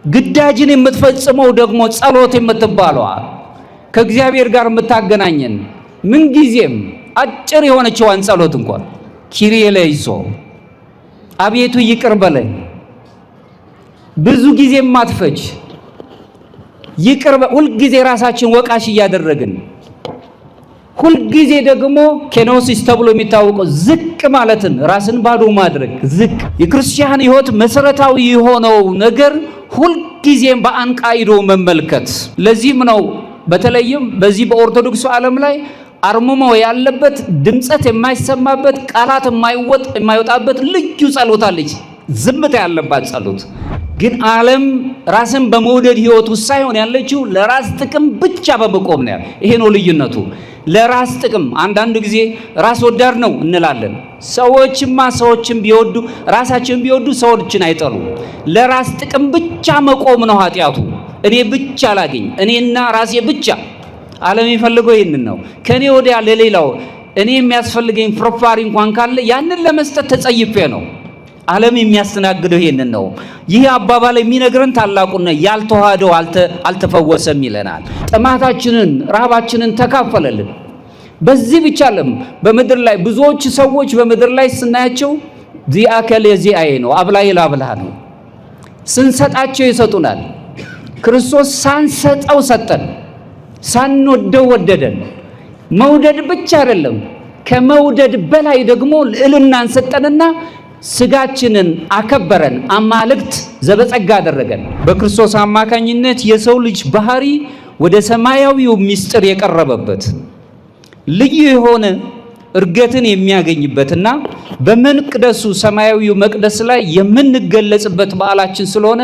ግዳጅን የምትፈጽመው ደግሞ ጸሎት የምትባለዋ ከእግዚአብሔር ጋር የምታገናኘን ምን ጊዜም አጭር የሆነችዋን ጸሎት እንኳን ኪሪየ ለይሶ አቤቱ ይቅር በለኝ ብዙ ጊዜ ማትፈጅ ይቅር ሁል ጊዜ ራሳችን ወቃሽ እያደረግን ሁል ጊዜ ደግሞ ኬኖሲስ ተብሎ የሚታወቀው ዝቅ ማለትን ራስን ባዶ ማድረግ ዝቅ የክርስቲያን ሕይወት መሰረታዊ የሆነው ነገር ሁል ጊዜም በአንቃይዶ መመልከት ለዚህም ነው በተለይም በዚህ በኦርቶዶክስ ዓለም ላይ አርምሞ ያለበት ድምጸት የማይሰማበት ቃላት የማይወጣበት ልዩ ጸሎት አለች ዝምታ ያለባት ጸሎት ግን ዓለም ራስን በመውደድ ሕይወት ውስጥ ሳይሆን ያለችው ለራስ ጥቅም ብቻ በመቆም ነው ይሄ ነው ልዩነቱ ለራስ ጥቅም አንዳንድ ጊዜ ራስ ወዳድ ነው እንላለን ሰዎችን ቢወዱ ራሳቸውን ቢወዱ ሰዎችን አይጠሉ ለራስ ጥቅም ብቻ መቆም ነው ኃጢያቱ እኔ ብቻ ላገኝ እኔና ራሴ ብቻ ዓለም የሚፈልገው ይሄንን ነው ከኔ ወዲያ ለሌላው እኔ የሚያስፈልገኝ ፍርፋሪ እንኳን ካለ ያንን ለመስጠት ተጸይፌ ነው ዓለም የሚያስተናግደው ይሄንን ነው ይሄ አባባል የሚነግረን ታላቁና ያልተዋሃደው አልተፈወሰም ይለናል ጥማታችንን ረሃባችንን ተካፈለልን በዚህ ብቻ ለም በመድር ላይ ብዙዎች ሰዎች በመድር ላይ ስናያቸው ዚአከለ ዚአዬ ነው አብላይ ላብላህ ነው ስንሰጣቸው ይሰጡናል ክርስቶስ ሳንሰጠው ሰጠን ሳንወደው ወደደን መውደድ ብቻ አይደለም ከመውደድ በላይ ደግሞ ልዕልናን ሰጠንና ስጋችንን አከበረን አማልክት ዘበጸጋ አደረገን በክርስቶስ አማካኝነት የሰው ልጅ ባህሪ ወደ ሰማያዊው ምስጢር የቀረበበት ልዩ የሆነ እርገትን የሚያገኝበትና በመቅደሱ ሰማያዊው መቅደስ ላይ የምንገለጽበት በዓላችን ስለሆነ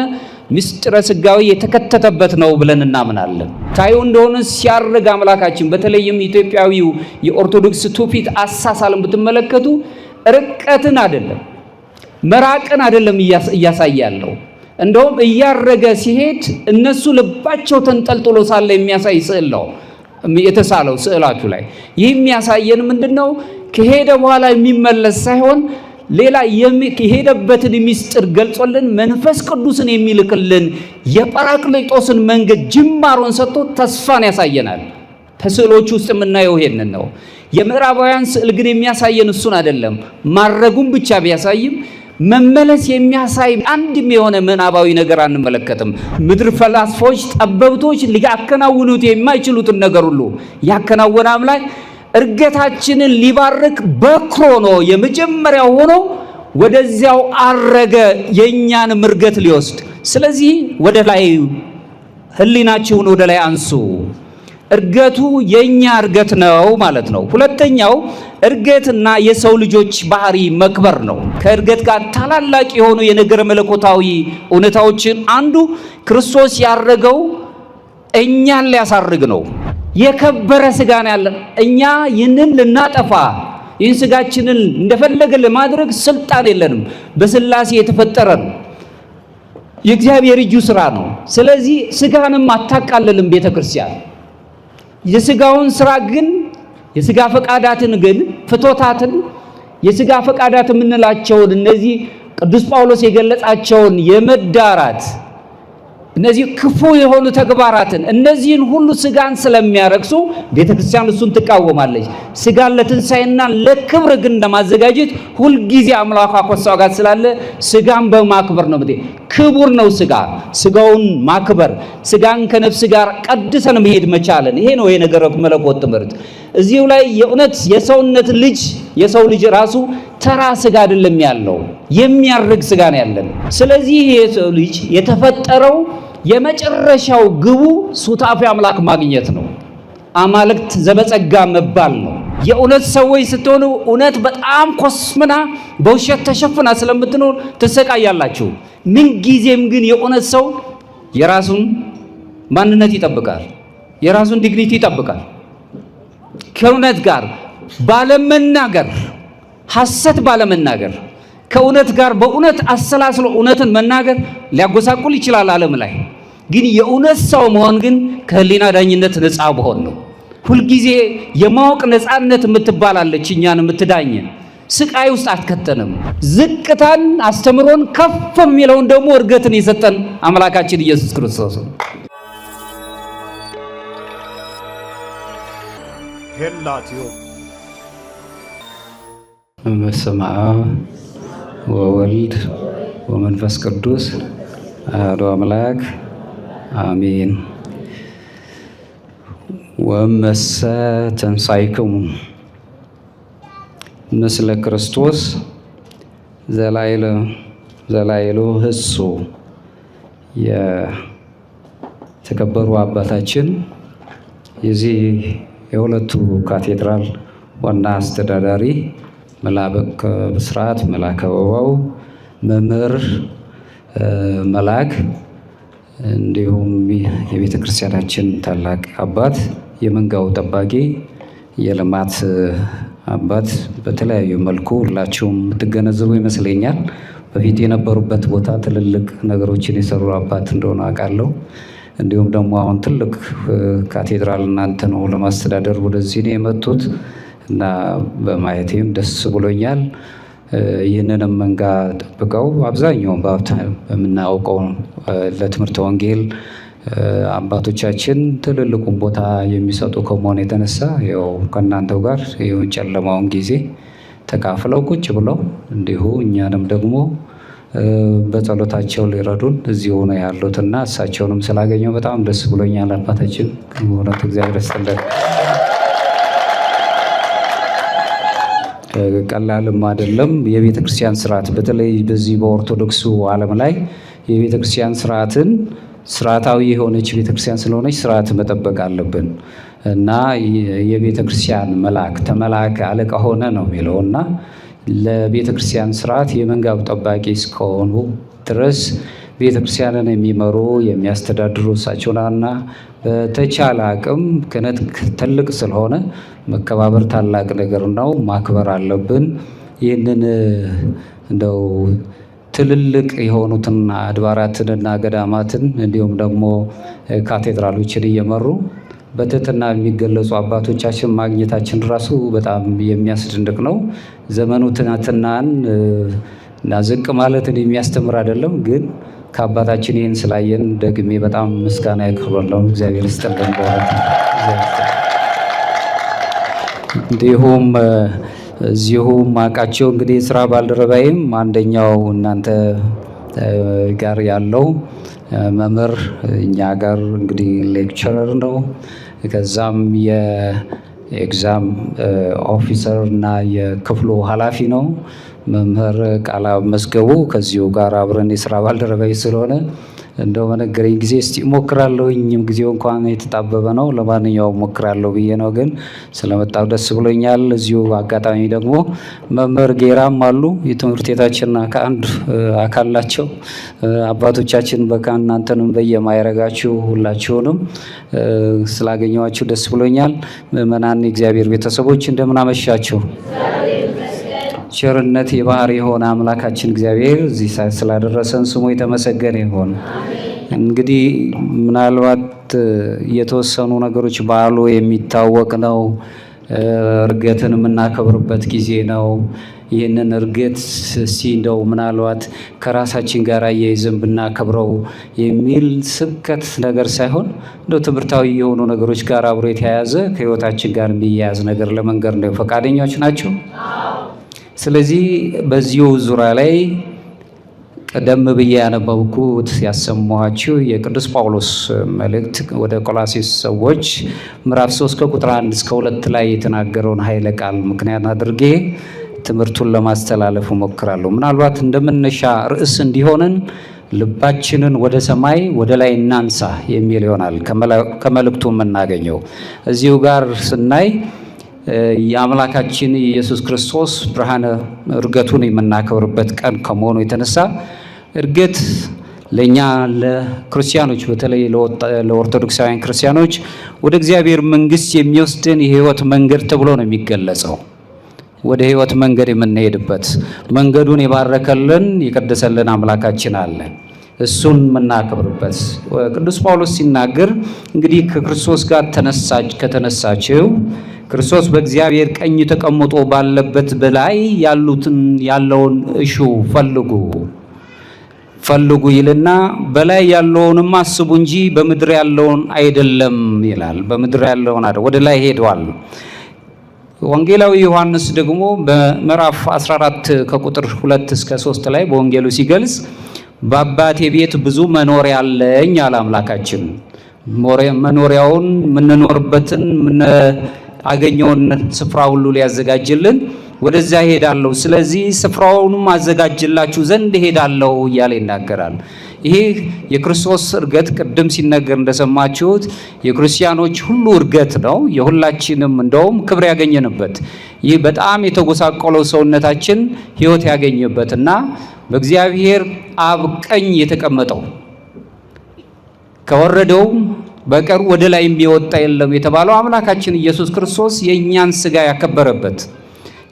ምስጢረ ስጋዊ የተከተተበት ነው ብለን እናምናለን ታዩ እንደሆነ ሲያርግ አምላካችን በተለይም ኢትዮጵያዊው የኦርቶዶክስ ትውፊት አሳሳልን ብትመለከቱ ርቀትን አይደለም መራቅን አይደለም እያሳያለው እንደውም እያረገ ሲሄድ እነሱ ልባቸው ተንጠልጥሎ ሳለ የሚያሳይ ስዕል ነው የተሳለው ስዕላቱ ላይ ይህ የሚያሳየን ምንድነው ከሄደ በኋላ የሚመለስ ሳይሆን ሌላ የሄደበትን ምስጢር ገልጾልን መንፈስ ቅዱስን የሚልክልን የጳራቅሊጦስን መንገድ ጅማሮን ሰጥቶ ተስፋን ያሳየናል ተስዕሎቹ ውስጥ የምናየው ይሄንን ነው የምዕራባውያን ስዕል ግን የሚያሳየን እሱን አይደለም ማረጉን ብቻ ቢያሳይም መመለስ የሚያሳይ አንድም የሆነ ምናባዊ ነገር አንመለከትም ምድር ፈላስፎች ጠበብቶች ሊያከናውኑት የማይችሉትን ነገር ሁሉ ያከናወነ አምላክ እርገታችንን ሊባርክ በክሮ ነው የመጀመሪያው ሆኖ ወደዚያው አረገ የኛን ምርገት ሊወስድ ስለዚህ ወደ ላይ ህሊናችሁን ወደ ላይ አንሱ እርገቱ የኛ እርገት ነው ማለት ነው ሁለተኛው እርገትና የሰው ልጆች ባህሪ መክበር ነው ከእርገት ጋር ታላላቅ የሆኑ የነገረ መለኮታዊ እውነታዎችን አንዱ ክርስቶስ ያረገው እኛን ሊያሳርግ ነው የከበረ ስጋ ነው ያለን እኛ ይህንን ልናጠፋ ይህን ስጋችንን እንደፈለገ ለማድረግ ስልጣን የለንም በስላሴ የተፈጠረ ነው የእግዚአብሔር እጁ ስራ ነው ስለዚህ ስጋንም አታቃለልም ቤተክርስቲያን የስጋውን ስራ ግን የስጋ ፈቃዳትን ግን ፍቶታትን የስጋ ፈቃዳት የምንላቸውን እነዚህ ቅዱስ ጳውሎስ የገለጻቸውን የመዳራት እነዚህ ክፉ የሆኑ ተግባራትን እነዚህን ሁሉ ስጋን ስለሚያረክሱ ቤተክርስቲያን እሱን ትቃወማለች ስጋን ለትንሳኤና ለክብር ግን እንደማዘጋጀት ሁሉ ጊዜ አምላኳ ከሷ ጋር ስላለ ስጋን በማክበር ነው ክቡር ነው ስጋውን ማክበር ስጋን ከነፍስ ጋር ቀድሰን መሄድ መቻለን ይሄ ነው የነገረ መለኮት ትምህርት እዚሁ ላይ የእውነት የሰው ልጅ ራሱ ተራ ስጋ አይደለም ያለው የሚያርግ ስጋ ነው ያለን ስለዚህ የሰው ልጅ የተፈጠረው የመጨረሻው ግቡ ሱታፊ አምላክ ማግኘት ነው አማልክት ዘበጸጋ መባል ነው የእውነት ሰዎች ስትሆኑ እውነት በጣም ኮስምና በውሸት ተሸፍና ስለምትኖር ተሰቃያላችሁ ምን ጊዜም ግን የእውነት ሰው የራሱን ማንነት ይጠብቃል የራሱን ዲግኒቲ ይጠብቃል ከእውነት ጋር ባለመናገር ሐሰት ባለመናገር ከእውነት ጋር በእውነት አሰላስሎ እውነትን መናገር ሊያጎሳቁል ይችላል ዓለም ላይ ግን የእውነት ሰው መሆን ግን ከህሊና ዳኝነት ነፃ መሆን ነው ሁሉ ጊዜ የማወቅ ነፃነት የምትባላለች እኛን የምትዳኝ ስቃይ ውስጥ አትከተንም። ዝቅታን አስተምሮን ከፍ የሚለውን ደግሞ እርገትን የሰጠን አምላካችን ኢየሱስ ክርስቶስ ነው። ሄላቲዮ በስመ አብ ወወልድ ወመንፈስ ቅዱስ አሐዱ አምላክ አሜን። ወመሰ ተንሣእክሙ ምስለ ክርስቶስ ዘላዕሉ ህሱ። የተከበሩ አባታችን የዚህ የሁለቱ ካቴድራል ዋና አስተዳዳሪ መልአከ ብስራት መልአከ ወባው መምህር መልአክ፣ እንዲሁም የቤተ ክርስቲያናችን ታላቅ አባት፣ የመንጋው ጠባቂ፣ የልማት አባት፣ በተለያዩ መልኩ ሁላችሁም የምትገነዘቡ ይመስለኛል። በፊት የነበሩበት ቦታ ትልልቅ ነገሮችን የሰሩ አባት እንደሆነ አውቃለሁ። እንዲሁም ደግሞ አሁን ትልቅ ካቴድራል እናንተ ነው ለማስተዳደር ወደዚህ ነው የመጡት እና በማየቴም ደስ ብሎኛል። ይህንንም መንጋ ጠብቀው አብዛኛውን በምናውቀው ለትምህርተ ወንጌል አባቶቻችን ትልልቁን ቦታ የሚሰጡ ከመሆኑ የተነሳ ያው ከእናንተው ጋር የጨለማውን ጊዜ ተካፍለው ቁጭ ብለው እንዲሁ እኛንም ደግሞ በጸሎታቸው ሊረዱን እዚህ ሆነ ያሉትና እሳቸውንም ስላገኘው በጣም ደስ ብሎኛል። አባታችን ወራት እግዚአብሔር ይስጥልን። ቀላልም አይደለም የቤተ ክርስቲያን ስርዓት፣ በተለይ በዚህ በኦርቶዶክሱ ዓለም ላይ የቤተ ክርስቲያን ስርዓትን ስርዓታዊ የሆነች ቤተ ክርስቲያን ስለሆነች ስርዓት መጠበቅ አለብን እና የቤተ ክርስቲያን መልአክ ተመላክ አለቃ ሆነ ነው የሚለው እና ለቤተ ክርስቲያን ስርዓት የመንጋው ጠባቂ እስከሆኑ ድረስ ቤተ ክርስቲያንን የሚመሩ የሚያስተዳድሩ እሳቸውና በተቻለ አቅም ክህነት ትልቅ ስለሆነ መከባበር ታላቅ ነገር ነው፣ ማክበር አለብን። ይህንን እንደው ትልልቅ የሆኑትን አድባራትንና ገዳማትን እንዲሁም ደግሞ ካቴድራሎችን እየመሩ በትህትና የሚገለጹ አባቶቻችን ማግኘታችን ራሱ በጣም የሚያስደንቅ ነው። ዘመኑ ትናንትናን እና ዝቅ ማለትን የሚያስተምር አይደለም፣ ግን ከአባታችን ይህን ስላየን ደግሜ በጣም ምስጋና ያቀርባለሁ። እግዚአብሔር ይስጥልን። እንዲሁም እዚሁ ማቃቸው እንግዲህ ስራ ባልደረባይም አንደኛው እናንተ ጋር ያለው መምህር እኛ ጋር እንግዲህ ሌክቸረር ነው። ከዛም የኤግዛም ኦፊሰር እና የክፍሉ ኃላፊ ነው። መምህር ቃላ መስገቡ ከዚሁ ጋር አብረን የስራ ባልደረባይ ስለሆነ እንደው በነገረኝ ጊዜ እስቲ እሞክራለሁኝ፣ ጊዜው እንኳን የተጣበበ ነው፣ ለማንኛውም እሞክራለሁ ብዬ ነው። ግን ስለመጣው ደስ ብሎኛል። እዚሁ አጋጣሚ ደግሞ መምህር ጌራም አሉ፣ የትምህርት ቤታችን ከአንድ አካል ናቸው። አባቶቻችን በቃ እናንተንም በየማይረጋችሁ ሁላችሁንም ስላገኘዋችሁ ደስ ብሎኛል። ምእመናን፣ የእግዚአብሔር ቤተሰቦች እንደምን አመሻችሁ። ቸርነት የባህር የሆነ አምላካችን እግዚአብሔር እዚህ ስላደረሰን ስሙ የተመሰገነ ይሁን። እንግዲህ ምናልባት የተወሰኑ ነገሮች በዓሉ የሚታወቅ ነው። እርገትን የምናከብርበት ጊዜ ነው። ይህንን እርገት እስቲ እንደው ምናልባት ከራሳችን ጋር አያይዘን ብናከብረው የሚል ስብከት ነገር ሳይሆን እንደው ትምህርታዊ የሆኑ ነገሮች ጋር አብሮ የተያያዘ ከህይወታችን ጋር የሚያያዝ ነገር ለመንገር ነው። ፈቃደኞች ናቸው? ስለዚህ በዚሁ ዙሪያ ላይ ቀደም ብዬ ያነበብኩት ያሰማኋችሁ የቅዱስ ጳውሎስ መልእክት ወደ ቆላስይስ ሰዎች ምዕራፍ 3 ከቁጥር 1 እስከ 2 ላይ የተናገረውን ኃይለ ቃል ምክንያት አድርጌ ትምህርቱን ለማስተላለፍ እሞክራለሁ። ምናልባት እንደመነሻ ርዕስ እንዲሆንን ልባችንን ወደ ሰማይ ወደ ላይ እናንሳ የሚል ይሆናል ከመልእክቱ የምናገኘው። እዚሁ ጋር ስናይ የአምላካችን ኢየሱስ ክርስቶስ ብርሃነ እርገቱን የምናከብርበት ቀን ከመሆኑ የተነሳ እርገት ለእኛ ለክርስቲያኖች በተለይ ለኦርቶዶክሳውያን ክርስቲያኖች ወደ እግዚአብሔር መንግሥት የሚወስድን የህይወት መንገድ ተብሎ ነው የሚገለጸው። ወደ ህይወት መንገድ የምንሄድበት መንገዱን የባረከልን የቀደሰልን አምላካችን አለ። እሱን የምናከብርበት ቅዱስ ጳውሎስ ሲናገር እንግዲህ ከክርስቶስ ጋር ከተነሳችው ክርስቶስ በእግዚአብሔር ቀኝ ተቀምጦ ባለበት በላይ ያለውን እሹ ፈልጉ ይልና በላይ ያለውንም አስቡ እንጂ በምድር ያለውን አይደለም ይላል። በምድር ያለውን አይደል፣ ወደ ላይ ሄዷል። ወንጌላዊ ዮሐንስ ደግሞ በምዕራፍ 14 ከቁጥር 2 እስከ 3 ላይ በወንጌሉ ሲገልጽ በአባቴ ቤት ብዙ መኖሪያ አለኝ አለ አምላካችን። መኖሪያውን የምንኖርበትን አገኘውን ስፍራ ሁሉ ሊያዘጋጅልን ወደዛ ሄዳለሁ፣ ስለዚህ ስፍራውንም አዘጋጅላችሁ ዘንድ ሄዳለሁ እያለ ይናገራል። ይሄ የክርስቶስ እርገት ቅድም ሲነገር እንደሰማችሁት የክርስቲያኖች ሁሉ እርገት ነው። የሁላችንም እንደውም ክብር ያገኘንበት ይህ በጣም የተጎሳቆለው ሰውነታችን ሕይወት ያገኘበትና በእግዚአብሔር አብ ቀኝ የተቀመጠው ከወረደው በቀር ወደ ላይ የሚወጣ የለም የተባለው አምላካችን ኢየሱስ ክርስቶስ የእኛን ሥጋ ያከበረበት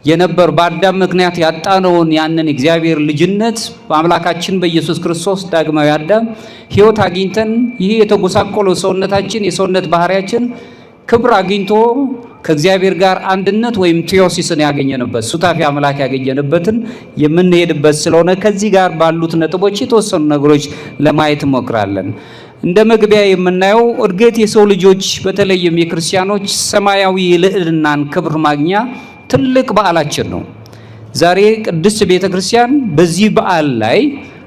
የነበር በአዳም ምክንያት ያጣነውን ያንን እግዚአብሔር ልጅነት በአምላካችን በኢየሱስ ክርስቶስ ዳግማዊ አዳም ሕይወት አግኝተን ይህ የተጎሳቆለው ሰውነታችን የሰውነት ባህሪያችን ክብር አግኝቶ ከእግዚአብሔር ጋር አንድነት ወይም ቴዎሲስን ያገኘንበት ሱታፊ አምላክ ያገኘንበትን የምንሄድበት ስለሆነ ከዚህ ጋር ባሉት ነጥቦች የተወሰኑ ነገሮች ለማየት እንሞክራለን። እንደ መግቢያ የምናየው እርገት የሰው ልጆች በተለይም የክርስቲያኖች ሰማያዊ ልዕልናን ክብር ማግኛ ትልቅ በዓላችን ነው። ዛሬ ቅድስት ቤተ ክርስቲያን በዚህ በዓል ላይ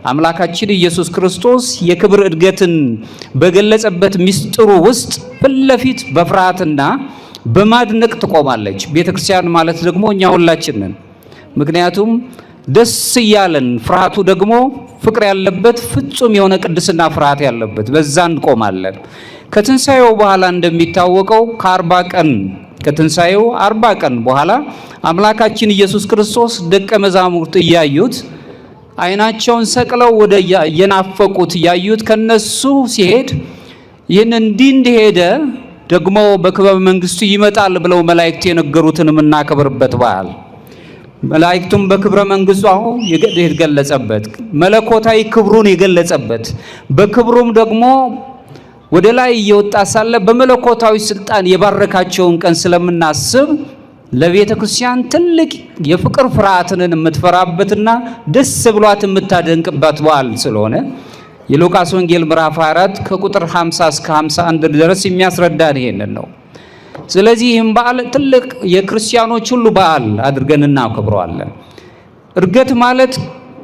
አምላካችን ኢየሱስ ክርስቶስ የክብር እድገትን በገለጸበት ምስጢሩ ውስጥ ፊት በፍርሃትና በማድነቅ ትቆማለች። ቤተ ክርስቲያን ማለት ደግሞ እኛ ሁላችን ነን። ምክንያቱም ደስ እያለን ፍርሃቱ ደግሞ ፍቅር ያለበት ፍጹም የሆነ ቅድስና ፍርሃት ያለበት በዛ እንቆማለን። ከትንሣኤው በኋላ እንደሚታወቀው ከትንሣኤው 40 ቀን በኋላ አምላካችን ኢየሱስ ክርስቶስ ደቀ መዛሙርት እያዩት ዓይናቸውን ሰቅለው ወደ የናፈቁት እያዩት ከነሱ ሲሄድ ይህን እንደሄደ ደግሞ በክበበ መንግስቱ ይመጣል ብለው መላእክት የነገሩትን የምናከብርበት በዓል መላእክቱም በክብረ መንግስቱ የተገለጸበት መለኮታዊ ክብሩን የገለጸበት በክብሩም ደግሞ ወደ ላይ እየወጣ ሳለ በመለኮታዊ ስልጣን የባረካቸውን ቀን ስለምናስብ ለቤተ ክርስቲያን ትልቅ የፍቅር ፍርሃትን የምትፈራበትና ደስ ብሏት የምታደንቅበት በዓል ስለሆነ የሉቃስ ወንጌል ምዕራፍ 4 ከቁጥር 50 እስከ 51 ድረስ የሚያስረዳን ይሄንን ነው። ስለዚህ ይህም በዓል ትልቅ የክርስቲያኖች ሁሉ በዓል አድርገን እናከብረዋለን። እርገት ማለት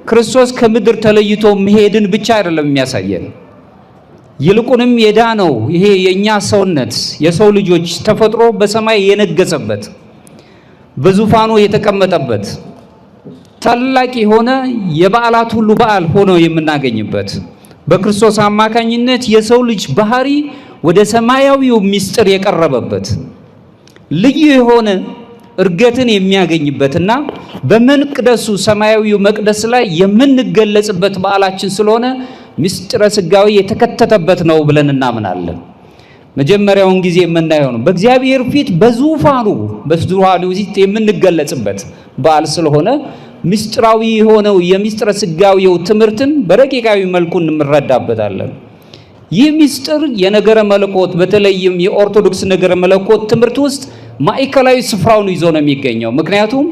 ክርስቶስ ከምድር ተለይቶ መሄድን ብቻ አይደለም የሚያሳየን፣ ይልቁንም የዳነው ይሄ የኛ ሰውነት የሰው ልጆች ተፈጥሮ በሰማይ የነገሰበት በዙፋኑ የተቀመጠበት ታላቅ የሆነ የበዓላት ሁሉ በዓል ሆኖ የምናገኝበት በክርስቶስ አማካኝነት የሰው ልጅ ባህሪ ወደ ሰማያዊው ምስጢር የቀረበበት ልዩ የሆነ እርገትን የሚያገኝበትና በመቅደሱ ሰማያዊው መቅደስ ላይ የምንገለጽበት በዓላችን ስለሆነ ምስጢረ ሥጋዌ የተከተተበት ነው ብለን እናምናለን። መጀመሪያውን ጊዜ የምናየው ነው በእግዚአብሔር ፊት በዙፋኑ ፊት የምንገለጽበት በዓል ስለሆነ ምስጢራዊ የሆነው የምስጢረ ሥጋዌው ትምህርትን በረቂቃዊ መልኩ እንረዳበታለን። ይህ ምስጢር የነገረ መለኮት በተለይም የኦርቶዶክስ ነገረ መለኮት ትምህርት ውስጥ ማዕከላዊ ስፍራውን ይዞ ነው የሚገኘው። ምክንያቱም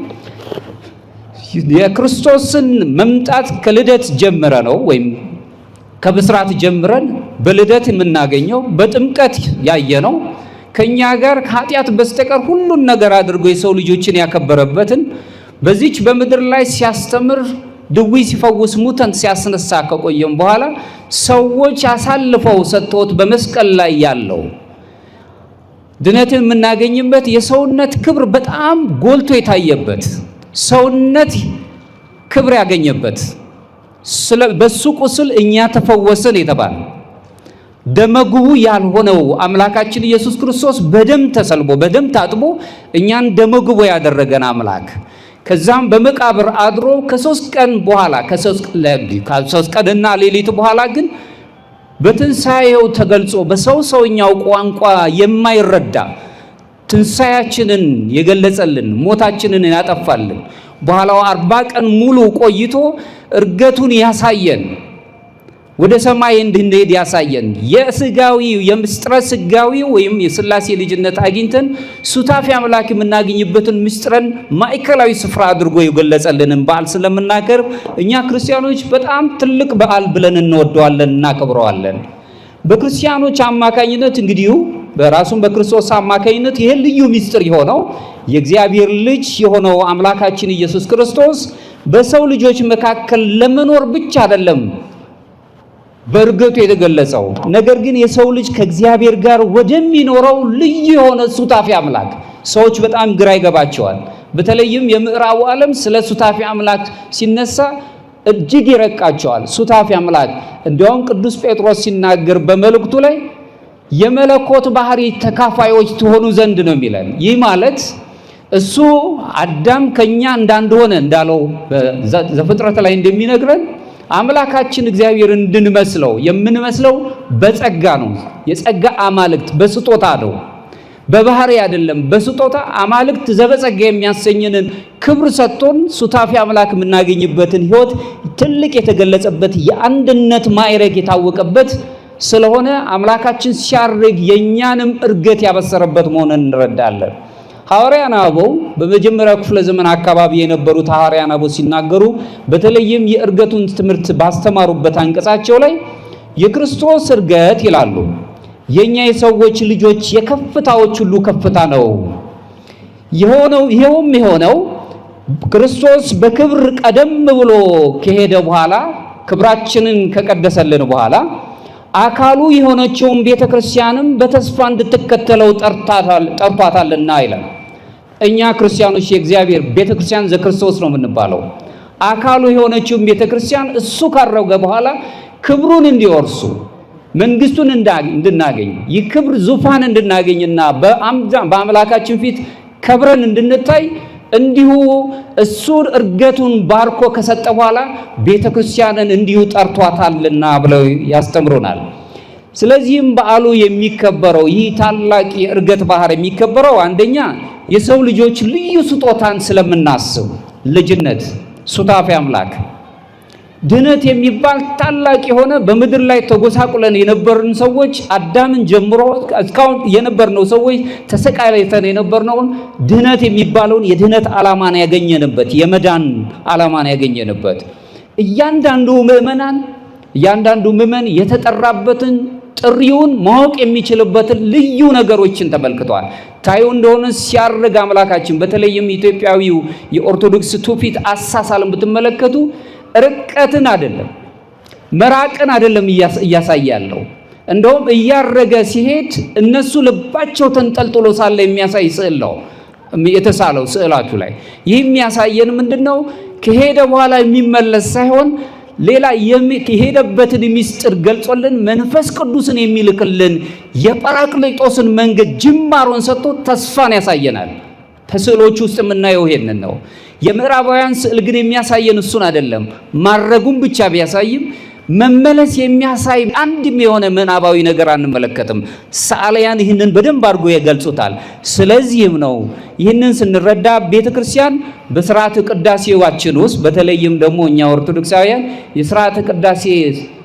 የክርስቶስን መምጣት ከልደት ጀምረ ነው ወይም ከብስራት ጀምረን በልደት የምናገኘው በጥምቀት ያየነው ከኛ ጋር ከኃጢአት በስተቀር ሁሉን ነገር አድርጎ የሰው ልጆችን ያከበረበትን በዚች በምድር ላይ ሲያስተምር ድዊ ሲፈውስ ሙተን ሲያስነሳ ከቆየም በኋላ ሰዎች አሳልፈው ሰጥተውት በመስቀል ላይ ያለው ድነትን የምናገኝበት የሰውነት ክብር በጣም ጎልቶ የታየበት ሰውነት ክብር ያገኘበት በሱ ቁስል እኛ ተፈወሰን የተባለ ደመግቡ ያልሆነው አምላካችን ኢየሱስ ክርስቶስ በደም ተሰልቦ በደም ታጥቦ እኛን ደመግቡ ያደረገን አምላክ ከዛም በመቃብር አድሮ ከ3 ቀን በኋላ ከ3 ቀንና ሌሊት በኋላ ግን በትንሣኤው ተገልጾ በሰውኛው ቋንቋ የማይረዳ ትንሣኤያችንን የገለጸልን ሞታችንን ያጠፋልን በኋላው 40 ቀን ሙሉ ቆይቶ እርገቱን ያሳየን ወደ ሰማይ እንድንሄድ ያሳየን የስጋዊ የምስጥረ ስጋዊ ወይም የሥላሴ ልጅነት አግኝተን ሱታፊ አምላክ የምናገኝበትን ምስጥረን ማዕከላዊ ስፍራ አድርጎ የገለጸልንን በዓል ስለምናከብር እኛ ክርስቲያኖች በጣም ትልቅ በዓል ብለን እንወደዋለን፣ እናከብረዋለን። በክርስቲያኖች አማካኝነት እንግዲህ በራሱም በክርስቶስ አማካኝነት ይሄ ልዩ ምስጢር የሆነው የእግዚአብሔር ልጅ የሆነው አምላካችን ኢየሱስ ክርስቶስ በሰው ልጆች መካከል ለመኖር ብቻ አይደለም በእርገቱ የተገለጸው፣ ነገር ግን የሰው ልጅ ከእግዚአብሔር ጋር ወደሚኖረው ልዩ የሆነ ሱታፊ አምላክ ሰዎች በጣም ግራ ይገባቸዋል። በተለይም የምዕራቡ ዓለም ስለ ሱታፊ አምላክ ሲነሳ እጅግ ይረቃቸዋል። ሱታፊ አምላክ እንዲያውም ቅዱስ ጴጥሮስ ሲናገር በመልእክቱ ላይ የመለኮት ባህሪ ተካፋዮች ትሆኑ ዘንድ ነው የሚለን። ይህ ማለት እሱ አዳም ከኛ እንዳንሆነ እንዳለው ዘፍጥረት ላይ እንደሚነግረን አምላካችን እግዚአብሔር እንድንመስለው የምንመስለው በጸጋ ነው። የጸጋ አማልክት በስጦታ ነው፣ በባህሪ አይደለም። በስጦታ አማልክት ዘበጸጋ የሚያሰኝንን ክብር ሰጥቶን ሱታፊ አምላክ የምናገኝበትን ሕይወት ትልቅ የተገለጸበት የአንድነት ማዕረግ የታወቀበት ስለሆነ አምላካችን ሲያርግ የኛንም እርገት ያበሰረበት መሆኑን እንረዳለን። ሐዋርያነ አበው በመጀመሪያው ክፍለ ዘመን አካባቢ የነበሩት ሐዋርያነ አበው ሲናገሩ በተለይም የእርገቱን ትምህርት ባስተማሩበት አንቀጻቸው ላይ የክርስቶስ እርገት ይላሉ የኛ የሰዎች ልጆች የከፍታዎች ሁሉ ከፍታ ነው የሆነው ክርስቶስ በክብር ቀደም ብሎ ከሄደ በኋላ ክብራችንን ከቀደሰልን በኋላ አካሉ የሆነችውን ቤተክርስቲያንም በተስፋ እንድትከተለው ጠርቷታልና ይላል። እኛ ክርስቲያኖች የእግዚአብሔር ቤተክርስቲያን ዘክርስቶስ ነው የምንባለው። አካሉ የሆነችውን ቤተክርስቲያን እሱ ካረገ በኋላ ክብሩን እንዲወርሱ መንግስቱን እንድናገኝ የክብር ዙፋን እንድናገኝና በአምላካችን ፊት ከብረን እንድንታይ እንዲሁ እሱ እርገቱን ባርኮ ከሰጠ በኋላ ቤተክርስቲያንን እንዲሁ ጠርቷታልና ብለው ያስተምሩናል። ስለዚህም በዓሉ የሚከበረው ይህ ታላቅ የእርገት ባህር የሚከበረው አንደኛ የሰው ልጆች ልዩ ስጦታን ስለምናስብ ልጅነት፣ ሱታፊ አምላክ፣ ድነት የሚባል ታላቅ የሆነ በምድር ላይ ተጎሳቁለን የነበርን ሰዎች አዳምን ጀምሮ እስካሁን የነበርነው ሰዎች ተሰቃይተን የነበርነውን ድነት የሚባለውን የድነት ዓላማን ያገኘንበት የመዳን ዓላማን ያገኘንበት እያንዳንዱ ምዕመን የተጠራበትን ጥሪውን ማወቅ የሚችልበትን ልዩ ነገሮችን ተመልክቷል። ታዩ እንደሆነ ሲያርግ አምላካችን በተለይም ኢትዮጵያዊው የኦርቶዶክስ ትውፊት አሳሳልን ብትመለከቱ ርቀትን አይደለም መራቅን አይደለም እያሳያለው። እንደውም እያረገ ሲሄድ እነሱ ልባቸው ተንጠልጥሎ ሳለ የሚያሳይ ስዕል ነው የተሳለው ስዕላቱ ላይ። ይህ የሚያሳየን ምንድነው? ከሄደ በኋላ የሚመለስ ሳይሆን ሌላ የሄደበትን ምስጢር ገልጾልን መንፈስ ቅዱስን የሚልክልን የጳራቅሊጦስን መንገድ ጅማሮን ሰጥቶ ተስፋን ያሳየናል። ከስዕሎቹ ውስጥ የምናየው ይሄንን ነው። የምዕራባውያን ስዕል ግን የሚያሳየን እሱን አይደለም። ማረጉን ብቻ ቢያሳይም መመለስ የሚያሳይ አንድም የሆነ ምናባዊ ነገር አንመለከትም። ሰዓሊያን ይህንን በደንብ አድርጎ ይገልጹታል። ስለዚህም ነው ይህንን ስንረዳ ቤተክርስቲያን በሥርዓተ ቅዳሴዋችን ውስጥ በተለይም ደግሞ እኛ ኦርቶዶክሳውያን የሥርዓተ ቅዳሴ